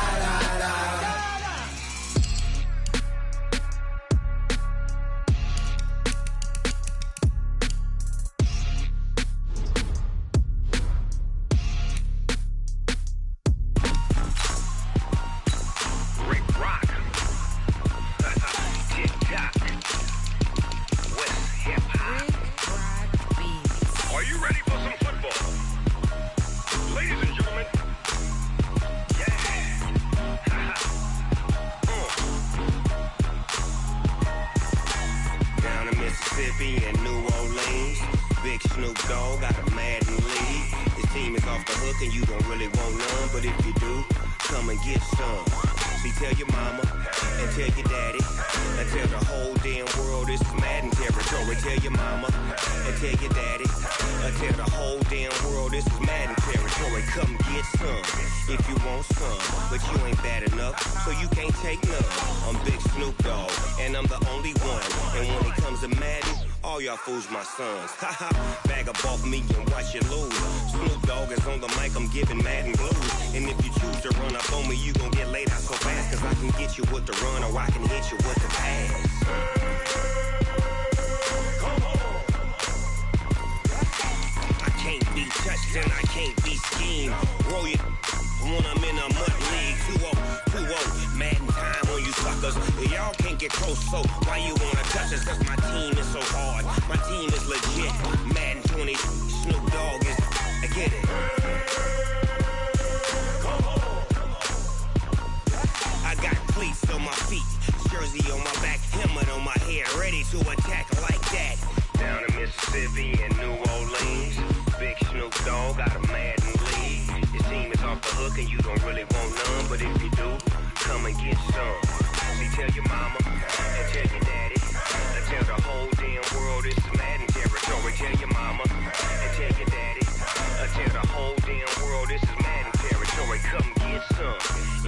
Fools my sons. Haha, bag up off me and watch you lose. Snoop Dogg is on the mic, I'm giving Madden blues. And if you choose to run up on me, you gon' get laid out so fast. Cause I can get you with the run or I can hit you with the pass. I can't be touched and I can't be schemed. Roll you when I'm in a mud league. 2-0, Madden time on you suckers. Y'all can't get close, so why you wanna touch us? Cause my team is so hard. My team is legit. Madden 20, Snoop Dogg is. I get it. I got cleats on my feet, jersey on my back, helmet on my head, ready to attack like that. Down in Mississippi and New Orleans, big Snoop Dogg got a Madden league. Your team is off the hook and you don't really want none, but if you do, come and get some. See, tell your mama and tell your daddy, and tell the whole damn world this is Madden territory. Tell your mama and tell your daddy, and tell the whole damn world this is Madden territory. Come get some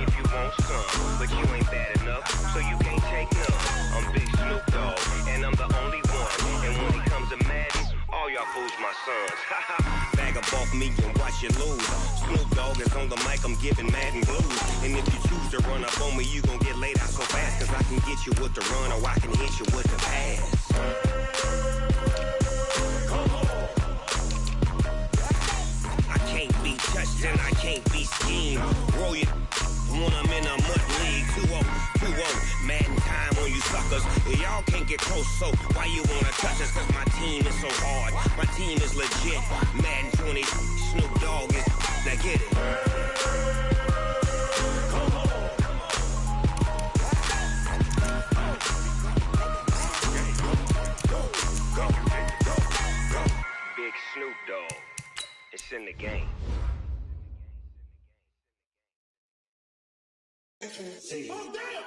if you want some, but you ain't bad enough, so you can't take none. I'm Big Snoop Dogg, and I'm the only one. And when it comes to Madden, all y'all fools my sons. Bag of off me and watch you lose. Snoop Dogg is on the mic, I'm giving Madden blues. And if you choose to run up on me, you gon' get laid out so fast. Cause I can get you with the run or I can hit you with the pass. I can't be touched and I can't be schemed. Roll you when I'm in a mud league. 2-0, Madden time on you suckers. Y'all can't get close, so why you wanna touch us? Cause my team is so hard, my team is legit. Madden 20, Snoop Dogg is, now get it. Big Snoop Dogg, it's in the game. Oh, damn!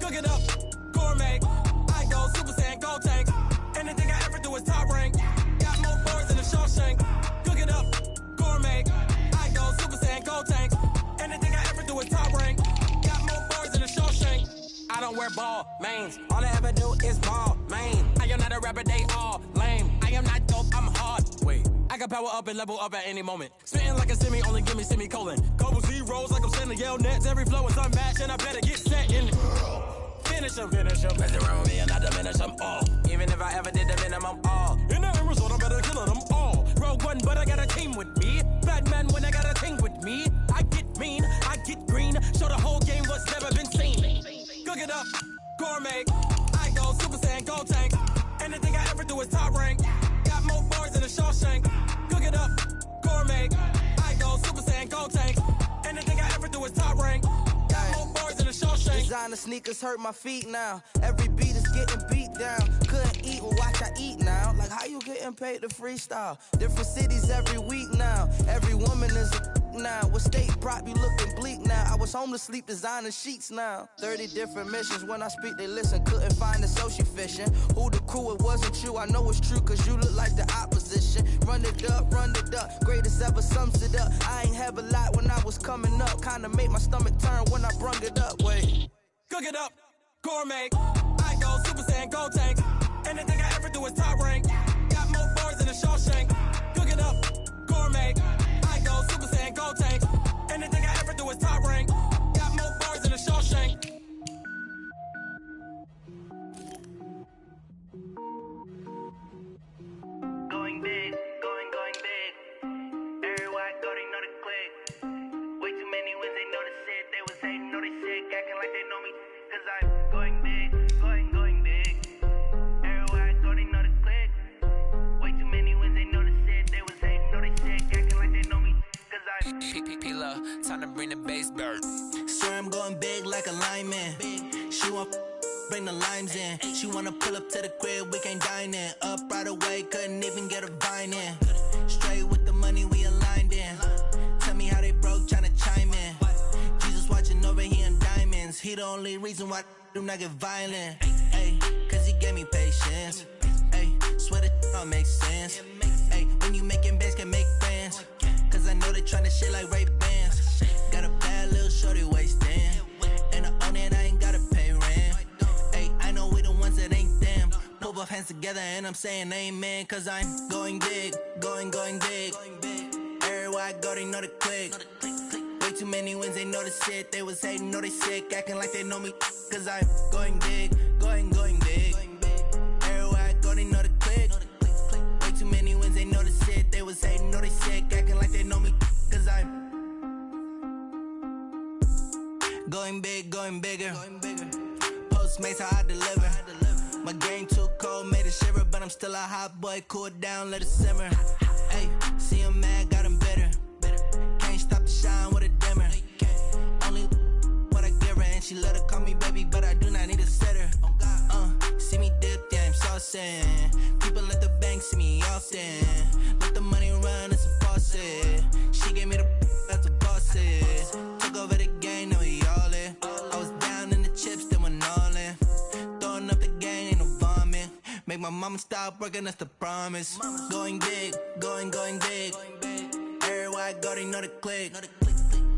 Cook it up, gourmet. I go Super Saiyan, Gold Tank. Anything I ever do is top rank. Got more boards than a Shawshank. Cook it up, gourmet. I go Super Saiyan, Gold Tank. Anything I ever do is top rank. Got more boards than a Shawshank. I don't wear ball mains. All I ever do is ball main. I am not a rapper, they all lame. I am not dope, I'm hard. Wait, I can power up and level up at any moment. Spitting like a semi, only give me semicolon. Couple zeros like I'm sending yell nets. Every flow is unmatched and I better get set in. Finish him. Mess around with me and I diminish them all. Even if I ever did the minimum all. In the end result, I better kill them all. Rogue One, but I got a team with me. Batman when I got a team with me. I get mean, I get green. Show the whole game what's never been seen. Cook it up, gourmet. I go Super Saiyan, Gold Tank. Anything I ever do is top rank. Got more bars than a Shawshank. Cook it up, gourmet. I go Super Saiyan, Gold Tank. Anything I ever do is top rank. Got more bars than a Shawshank. Designer sneakers hurt my feet now. Every beat is getting beat down. Couldn't eat, well watch I eat now. Like how you getting paid to freestyle? Different cities every week now. Every woman is a now. With state prop, you looking bleak now. I was home to sleep, designing sheets now. 30 different missions. When I speak, they listen. Couldn't find the social fishing. Who the crew, it wasn't you. I know it's true, cause you look like the opposition. Run it up. Greatest ever sums it up. I ain't have a lot when I was coming up. Kinda made my stomach turn when I brung it up. Wait. Cook it up, gourmet. I go Super Saiyan, Gold Tank. Anything I ever do is top rank. Got more bars than a Shawshank. Cook it up, gourmet. I go Super Saiyan, Gold Tank. Anything I ever do is top rank. Got more bars than a Shawshank. Going big, going big. Everywhere I go, they know the click. Way too many wins, they know the shit. They was hating, know they sick, acting like they know me. Cause I'm going big, going big. Everywhere I go, they know the click. Way too many wins, they know the shit. They was hating, know they sick, acting like they know me. Cause I'm P-P-P-Love, time to bring the bass bird. Swear I'm going big like a lineman. She want bring the limes in. She wanna pull up to the crib, we can't dine in. Up right away, couldn't even get a vine in. Straight with the money we aligned in. Tell me how they broke, tryna chime in. Jesus watching over here in diamonds. He the only reason why do not get violent. Ay, cause he gave me patience. Ay, swear that don't make sense. Ay, when you making bands, can make friends. Cause I know they tryna shit like Ray Bans. Got a bad little shorty wasting. And I own it, I ain't gotta pay rent. Ay, I know we the ones that ain't them. Pull both hands together and I'm saying amen. Cause I'm going big, going big. Everywhere I go, they know the click. Way too many wins, they know the shit. They was hating, know they sick, acting like they know me. Cause I'm going big, going big. Everywhere I go, they know the click. Way too many wins, they know the shit. They was hating, know they sick, acting like they know me. Cause I'm going big, going bigger. Postmates how I deliver. My game too cold, made it shiver, but I'm still a hot boy. Cool it down, let it simmer. Hey, see him mad, got him bitter. Can't stop the shine with a dimmer. Only what I give her, and she let her call me baby, but I do not need a sitter. See me dip, yeah, I'm saucing. People at the bank see me often. Let the money run, it's a faucet. She gave me the that's a boss it. Took over the game, now we all in. I was down in the chips, then went all in. Throwing up the game, ain't no vomit. Make my mama I'ma stop working, that's the promise. Going big, going big. Everywhere I go, they know the click.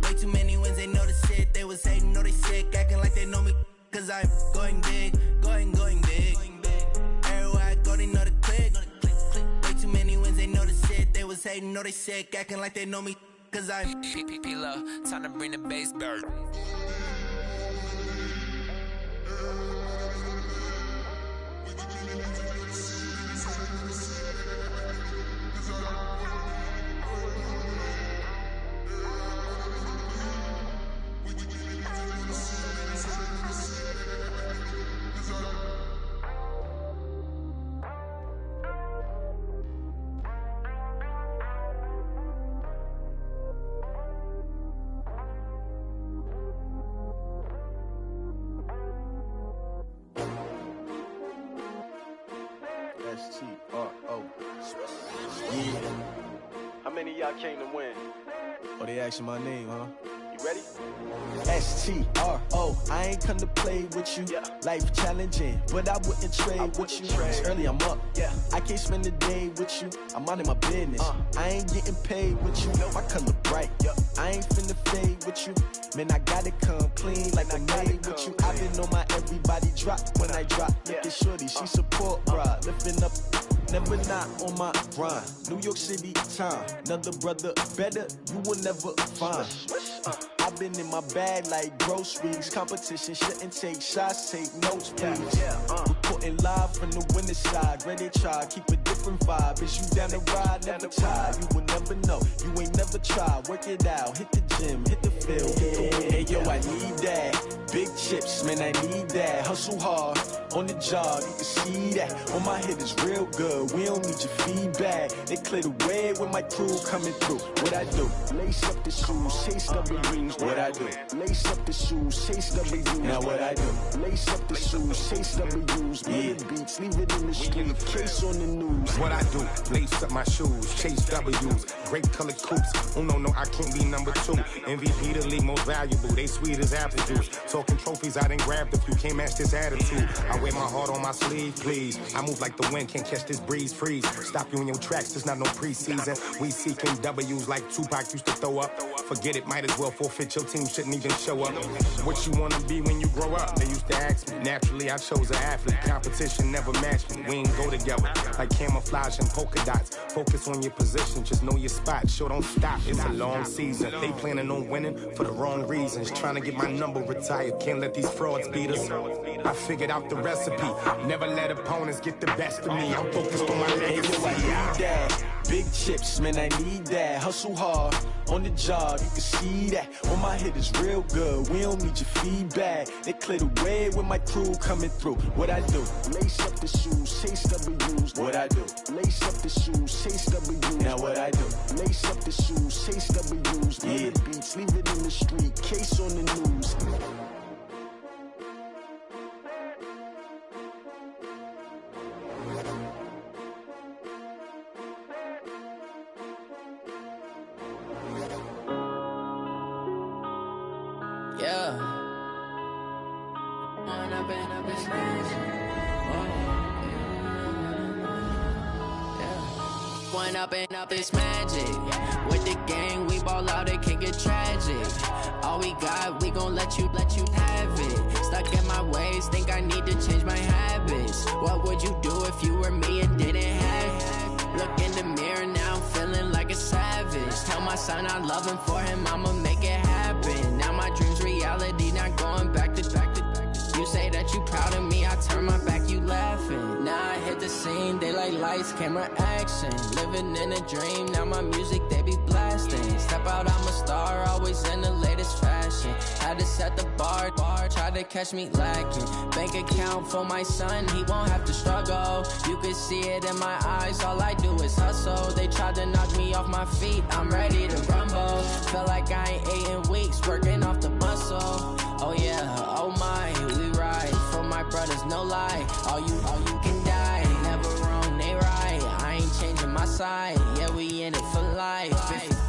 Way too many wins, they know the shit. They was hating, know they sick, acting like they know me. Cause I'm going big, going big. Everywhere I go, they know the click. Way too many wins, they know the shit. They was hating, know they sick, acting like they know me. Cause I'm P-P-P-Love, time to bring the bass back. S-T-R-O. Yeah. How many of y'all came to win? Oh, they asking my name, huh? You ready? S-T-R-O. I ain't come to play with you. Yeah. Life challenging, but I wouldn't trade with you. It's early, I'm up. Yeah. I can't spend the day with you. I'm minding my business. I ain't getting paid with you. My color bright. I ain't finna fade with you. Man, I gotta come clean like I'm made with you. I've been on my everybody drop when I drop. Look at shorty, she support, bruh. Lifting up, never not on my grind. New York City time. Another brother better, you will never find. I've been in my bag like groceries. Competition shouldn't take shots, take notes, please. Reporting live from the winning side. Ready to try, keep a different vibe. Is you down the ride, never tired. You will never know, you ain't never tried. Work it out, hit the gym, hit the field, hit the win. Hey yo, I need that. Big chips, man, I need that. Hustle hard, on the job, you can see that. On my head is real good, we don't need your feedback. They clear the way when my crew coming through. What I do? Lace up the shoes, chase W's. What I do? Lace up the shoes, chase W's. Now what I do? Lace up the shoes, chase W's. Million beats, leave it in the street, case on the news. What I do? Lace up my shoes, chase W's. Great colored coops. Oh no, I can't be number 2. MVP the league most valuable. They sweet as apple juice. Talking trophies, I done grabbed a few. Can't match this attitude. I wear my heart on my sleeve, please. I move like the wind, can't catch this breeze, freeze. Stop you in your tracks, there's not no preseason. We seeking W's like Tupac used to throw up. Forget it, might as well forfeit. Your team shouldn't even show up. What you wanna be when you grow up? They used to ask me. Naturally, I chose an athlete. Competition never matched me. We ain't go together like camouflage and polka dots. Focus on your position, just know your spot. Sure, don't stop. It's a long season. They planning on winning for the wrong reasons. Trying to get my number retired. Can't let these frauds beat us. I figured out the recipe. Never let opponents get the best of me. I'm focused on my legacy. I need that. Big chips, man, I need that. Hustle hard, on the job, you can see that. On my head is real good, we don't need your feedback. They clear the way when my crew coming through. What I do? Lace up the shoes, chase W's. What I do? Lace up the shoes, chase W's. Now what I do? Lace up the shoes, chase W's. Million beats, leave it in the street, case on the news. Up this magic. With the gang, we ball out, it can get tragic. All we got, we gon' let you have it. Stuck in my ways, think I need to change my habits. What would you do if you were me and didn't have it? Look in the mirror, now I'm feeling like a savage. Tell my son I love him, for him I'ma make it happen. Now my dream's reality, not going back to. You say that you proud of me, I turn my back, you laughing. Now I hit the scene, they like lights, camera, action. Living in a dream, now my music, they be blasting. Step out, I'm a star, always in the latest fashion. Had to set the bar, try to catch me lacking. Bank account for my son, he won't have to struggle. You can see it in my eyes, all I do is hustle. They tried to knock me off my feet, I'm ready to rumble. Feel like I ain't ate in weeks, working off the muscle. Oh yeah, oh my, we ride for my brothers, no lie. All you can die, never wrong, they right. I ain't changing my side, yeah, we in it for life.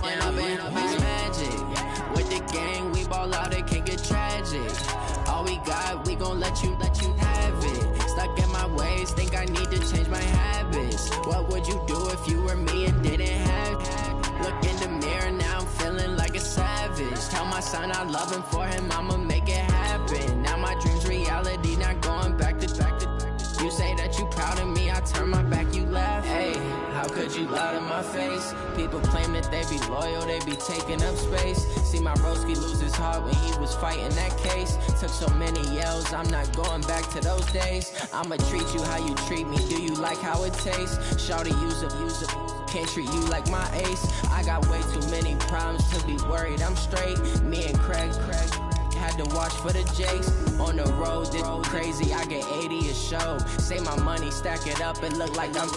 When I've been up is magic. With the gang, we ball out, it can get tragic. All we got, we gon' let you have it. Stuck in my way, ways, think I need to change my habits. What would you do if you were me and didn't have? Look in the mirror, now I'm feeling like a savage. Tell my son I love him, for him I'ma make it happen. Now my dream's reality, not going back to. You say that you proud of me, I turn my back, you laugh. Hey, how could you lie to my face? People claim that they be loyal, they be taking up space. See my broski lose his heart when he was fighting that case. Took so many yells, I'm not going back to those days. I'ma treat you how you treat me, do you like how it tastes? Shawty, use up, can't treat you like my ace. I got way too many problems to be worried, I'm straight. Me and Craig had to watch for the Jakes. On the road, this crazy, I get 80 a show. Say my money, stack it up, it look like I'm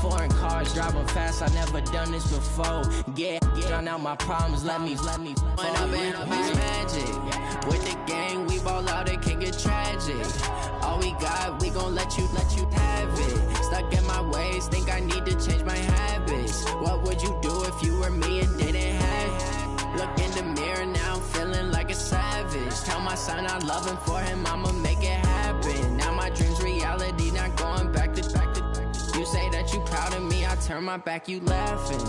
foreign cars, driving fast, I never done this before. Get drown out my problems, let me run up in a beach magic. With the gang, we ball out, it can get tragic. All we got, we gon' let you have it. Stuck in my ways, think I need to change my habits. What would you do if you were me and didn't have? Look in the mirror, now I'm feeling like a savage. Tell my son I love him, for him I'ma make it happen. Now my dream's reality, not going back to. You say that you proud of me, I turn my back, you laughing.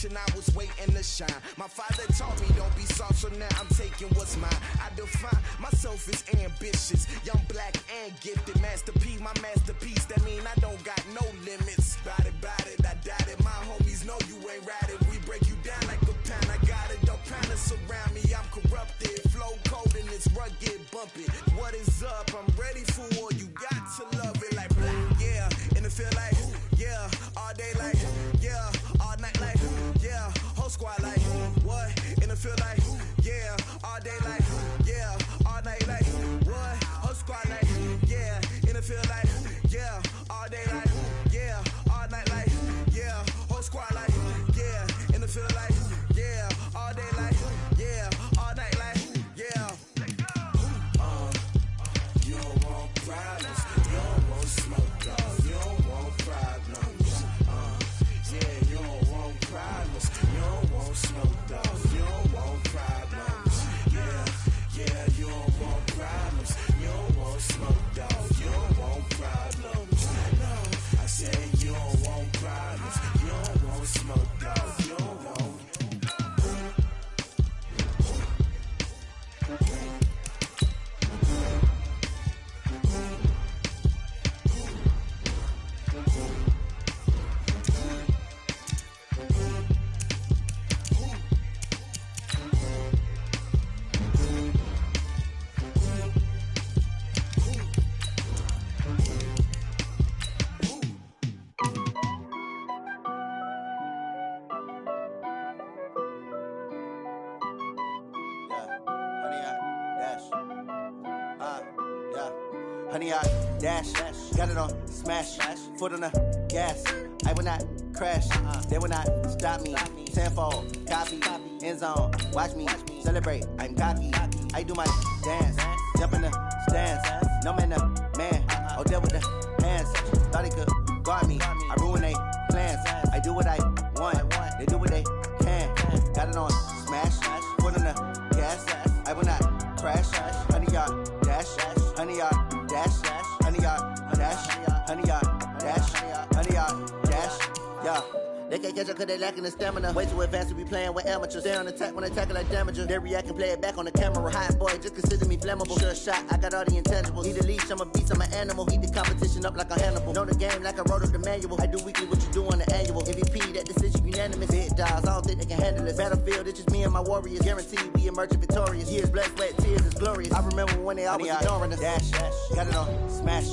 I was waiting to shine. My father taught me don't be soft, so now I'm taking what's mine. I define myself as ambitious, young, black, and gifted. Master P, my masterpiece. That mean I don't got no limits. Bout it, I doubt it. My homies know you ain't ratted. We break you down like a pound. I got it, don't pound us around me. I'm corrupted, flow cold and it's rugged, bumpy. What is up? I'm ready for war. You got to love it like black, yeah. And it feel like, yeah, all day like, yeah, all night like, yeah, whole squad like, what? And it feel like, yeah, all day like, yeah, all night like, what? Whole squad like, yeah, and it feel like, yeah, all day like, yeah, all night like, yeah, whole squad like, yeah, and it feel like, yeah, all day like, yeah, all night like, yeah. You don't want problems, you don't want smoke, dog. You don't want problems. Yeah, you don't want problems. You don't want smoke, dog. You don't want problems. Yeah, honey yard, dash, got it on, smash, foot on the gas. I will not crash, they will not stop me. Tenfold, copy, end zone, watch me celebrate. I'm cocky, I do my dance, jump in the stands. No man, man, oh there with the hands. Thought he could guard me, I ruin they plans. I do what I want, they do what they can. Got it on, smash, foot on the gas. I will not crash, honey yard, dash, honey yard, dash, honey yard, dash, honey yard, dash, honey yard, dash, yeah. They can't catch up cause they lacking the stamina. Way too advanced to be playing with amateurs. Stay on attack when attacking like damager. They react and play it back on the camera. Hot boy, just consider me flammable. Sure shot, I got all the intangibles. Need a leash, I'm a beast, I'm an animal. Heat the competition up like a Hannibal. Know the game like I wrote up the manual. I do weekly what you do on the annual. MVP, that decision unanimous. Big dials, I don't think they can handle this. Battlefield, it's just me and my warriors. Guaranteed we emerging victorious. Years, blood, sweat, tears, it's glorious. I remember when they always ignoring us. Dash, got it on, smash,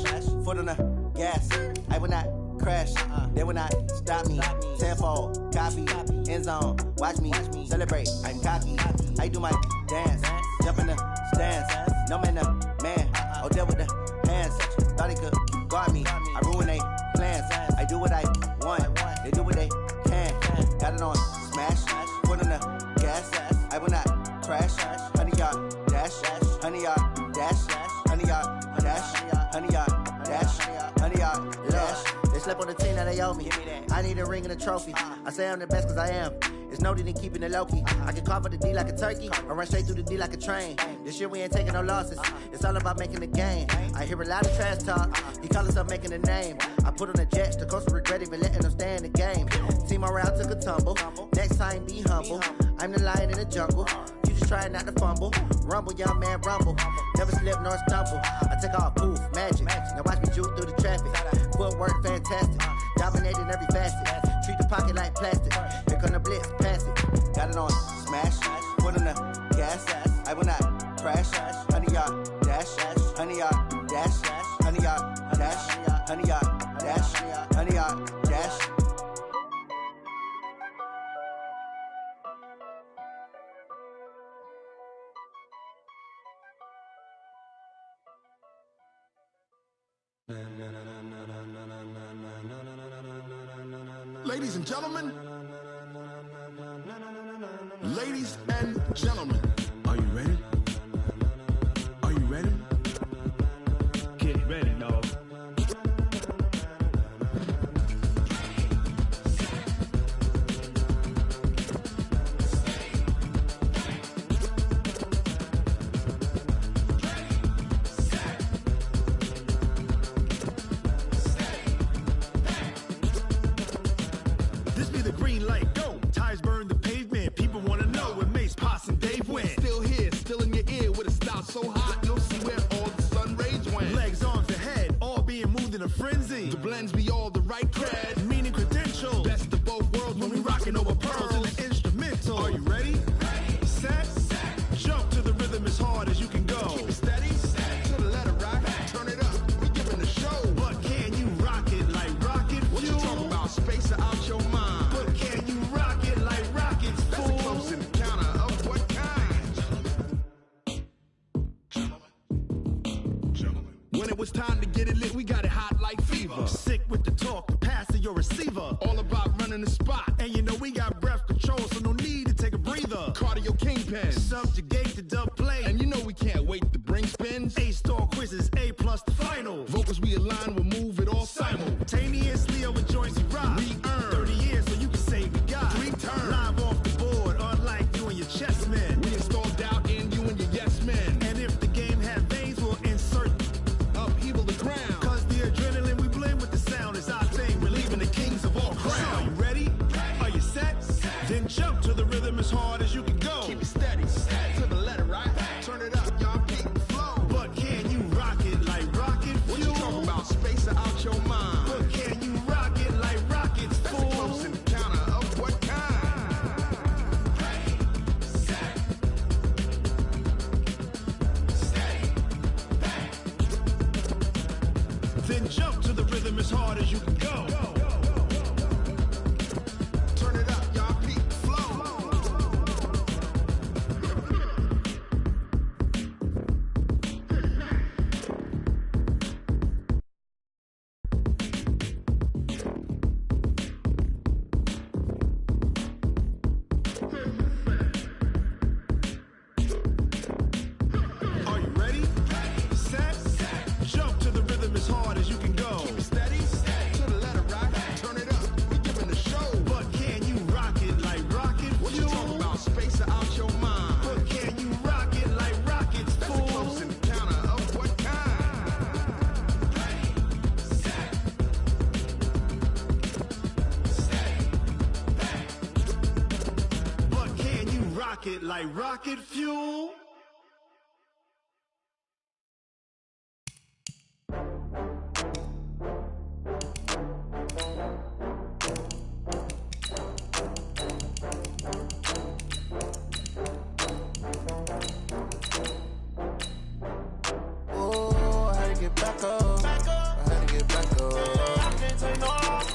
foot on the gas. I will not crash, they will not stop me. Tenfold, copy, end zone, watch me celebrate. I'm cocky, I do my dance, jump in the stands. No man, man, oh there with the hands. Thought he could guard me, I ruin they plans. I do what I want, they do what they can. Got it on, smash, foot on the gas. I will not crash, honey yard, dash, honey yard, dash, honey yard, dash, honey yard, dash, honey yard, dash. Slept on the team that they owe me. I need a ring and a trophy. I say I'm the best cause I am. It's noted in keeping it low-key. I can carve up the D like a turkey or run straight through the D like a train. This year we ain't taking no losses. It's all about making the game. I hear a lot of trash talk. He call himself making a name. I put on the Jets. The coach will regret even letting them stay in the game. Team morale took a tumble. Next time be humble. I'm the lion in the jungle. You just try not to fumble. Rumble, young man, rumble. Never slip nor stumble. I take off, poof, magic. Now watch me juke through the traffic. Footwork fantastic. Dominating every facet. Treat the pocket like plastic. Here come the blitz, pass it. Got it on, smash. Foot on the gas. I will not crash. Honey yard, dash. Honey yard, dash. Honey yard, dash. Honey yard, dash. Honey yard, dash. Ladies and gentlemen, ladies and gentlemen, are you ready? Are you ready? Get ready, dog. So hot, you'll see where all the sun rays went. Legs, arms, and head, all being moved in a frenzy. The blends be all the right cred, meaning credentials. Best of both worlds when we rockin' over pearls in the instrumental. Are you ready? Ready. Set. Jump to the rhythm as hard as you can go. Keep it steady. To the letter right. Turn it up. We giving the show. But can you rock it like rocket fuel? What you talking about? Space out your mind. But can you rock it like rockets, fool? That's a close encounter of what kind? When it was time to get it lit, we got it hot like fever. Sick with the talk, pass to your receiver. All about running the spot. And you know we got breath control, so no need to take a breather. Cardio kingpin, subjugate the dub play. And you know we can't wait to bring spins. A-star quizzes, A+ the final. Vocals we align, we'll move it all simultaneously over joints we rock. We earn 30 years, so you can say we got 3 turns. Live off the board, unlike you and your chess men. We install doubt in you and your yes men. And if the game had veins, we'll insert upheaval the ground. Cause the adrenaline we blend with the sound is our thing. We're leaving the kings of all crowns. Are you ready? Are you set? Then jump to the rhythm as hard as you can go. Keep it steady. To the letter right. Turn it up, y'all beat the flow. But can you rock it like rocket fuel? What you talking about? Space out your mind. But can you rock it like rockets, fool? That's a close encounter of what kind? Ready, set, steady, back. Then jump to the rhythm as hard as you can go. Turn it up, y'all beat the flow. rocket like rocket fuel. Back up. I had to get back up. I can't take no loss.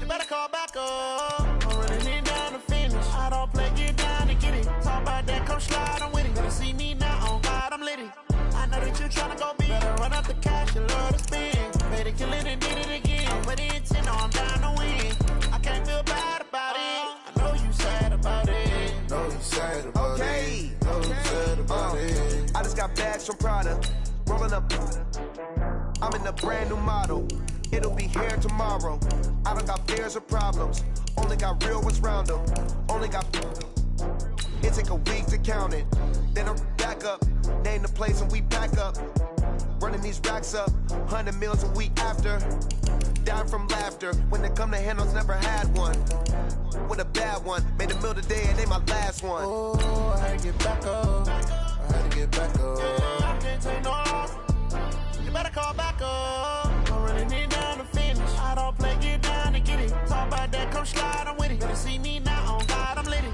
You better call back up. I'm running it down to finish. I don't play, get down to get it. Talk about that, come slide, I'm with it. Better see me now, on God, I'm litty. I know that you tryna go big. Better run up the cash, you love to spend. Made it, kill it, and did it again. I'm with the intent, no, I'm down to win. I can't feel bad about it. I know you sad about it. Know you sad about it. Know you sad about it. I just got bags from Prada. Rolling up, I'm in a brand new model. It'll be here tomorrow. I don't got fears or problems. Only got real ones round them. Only got. It take a week to count it. Then I'm back up. Name the place and we pack up. Running these racks up. 100 meals a week after. Down from laughter. When they come to handles, never had one. With a bad one. Made a meal today and they my last one. Oh, I had to get back up. I had to get back up. I can't take no loss. You better call back up. I'm running it down to finish. I don't play, get down to get it. Talk about that, come slide, I'm with it. Better see me now, on God, I'm litty.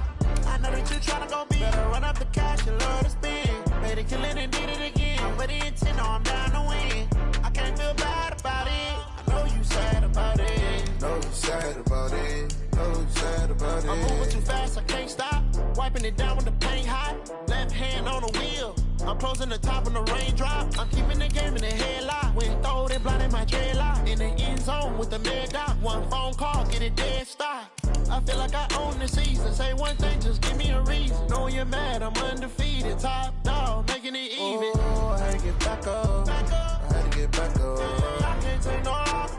I know that you tryna go big. Better run up the cash, you love to spend. Made it, kill it, and did it again. I'm with the intent, no, I'm down to win. I can't feel bad about it. I know you sad about it. Know you sad about it. Know you sad about it. I'm moving too fast, I can't stop. Wiping it down with the paint hot. Left hand on the wheel. I'm closing the top when the raindrop. I'm keeping the game in the headlock. When throw it blind in my dreadlock. In the end zone with the mad dot. One phone call, get it dead stop. I feel like I own the season. Say one thing, just give me a reason. Knowing you're mad, I'm undefeated. Top dog, making it even. Oh, I had to get back up. I had to get back up. I can't take no loss.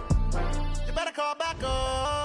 You better call back up.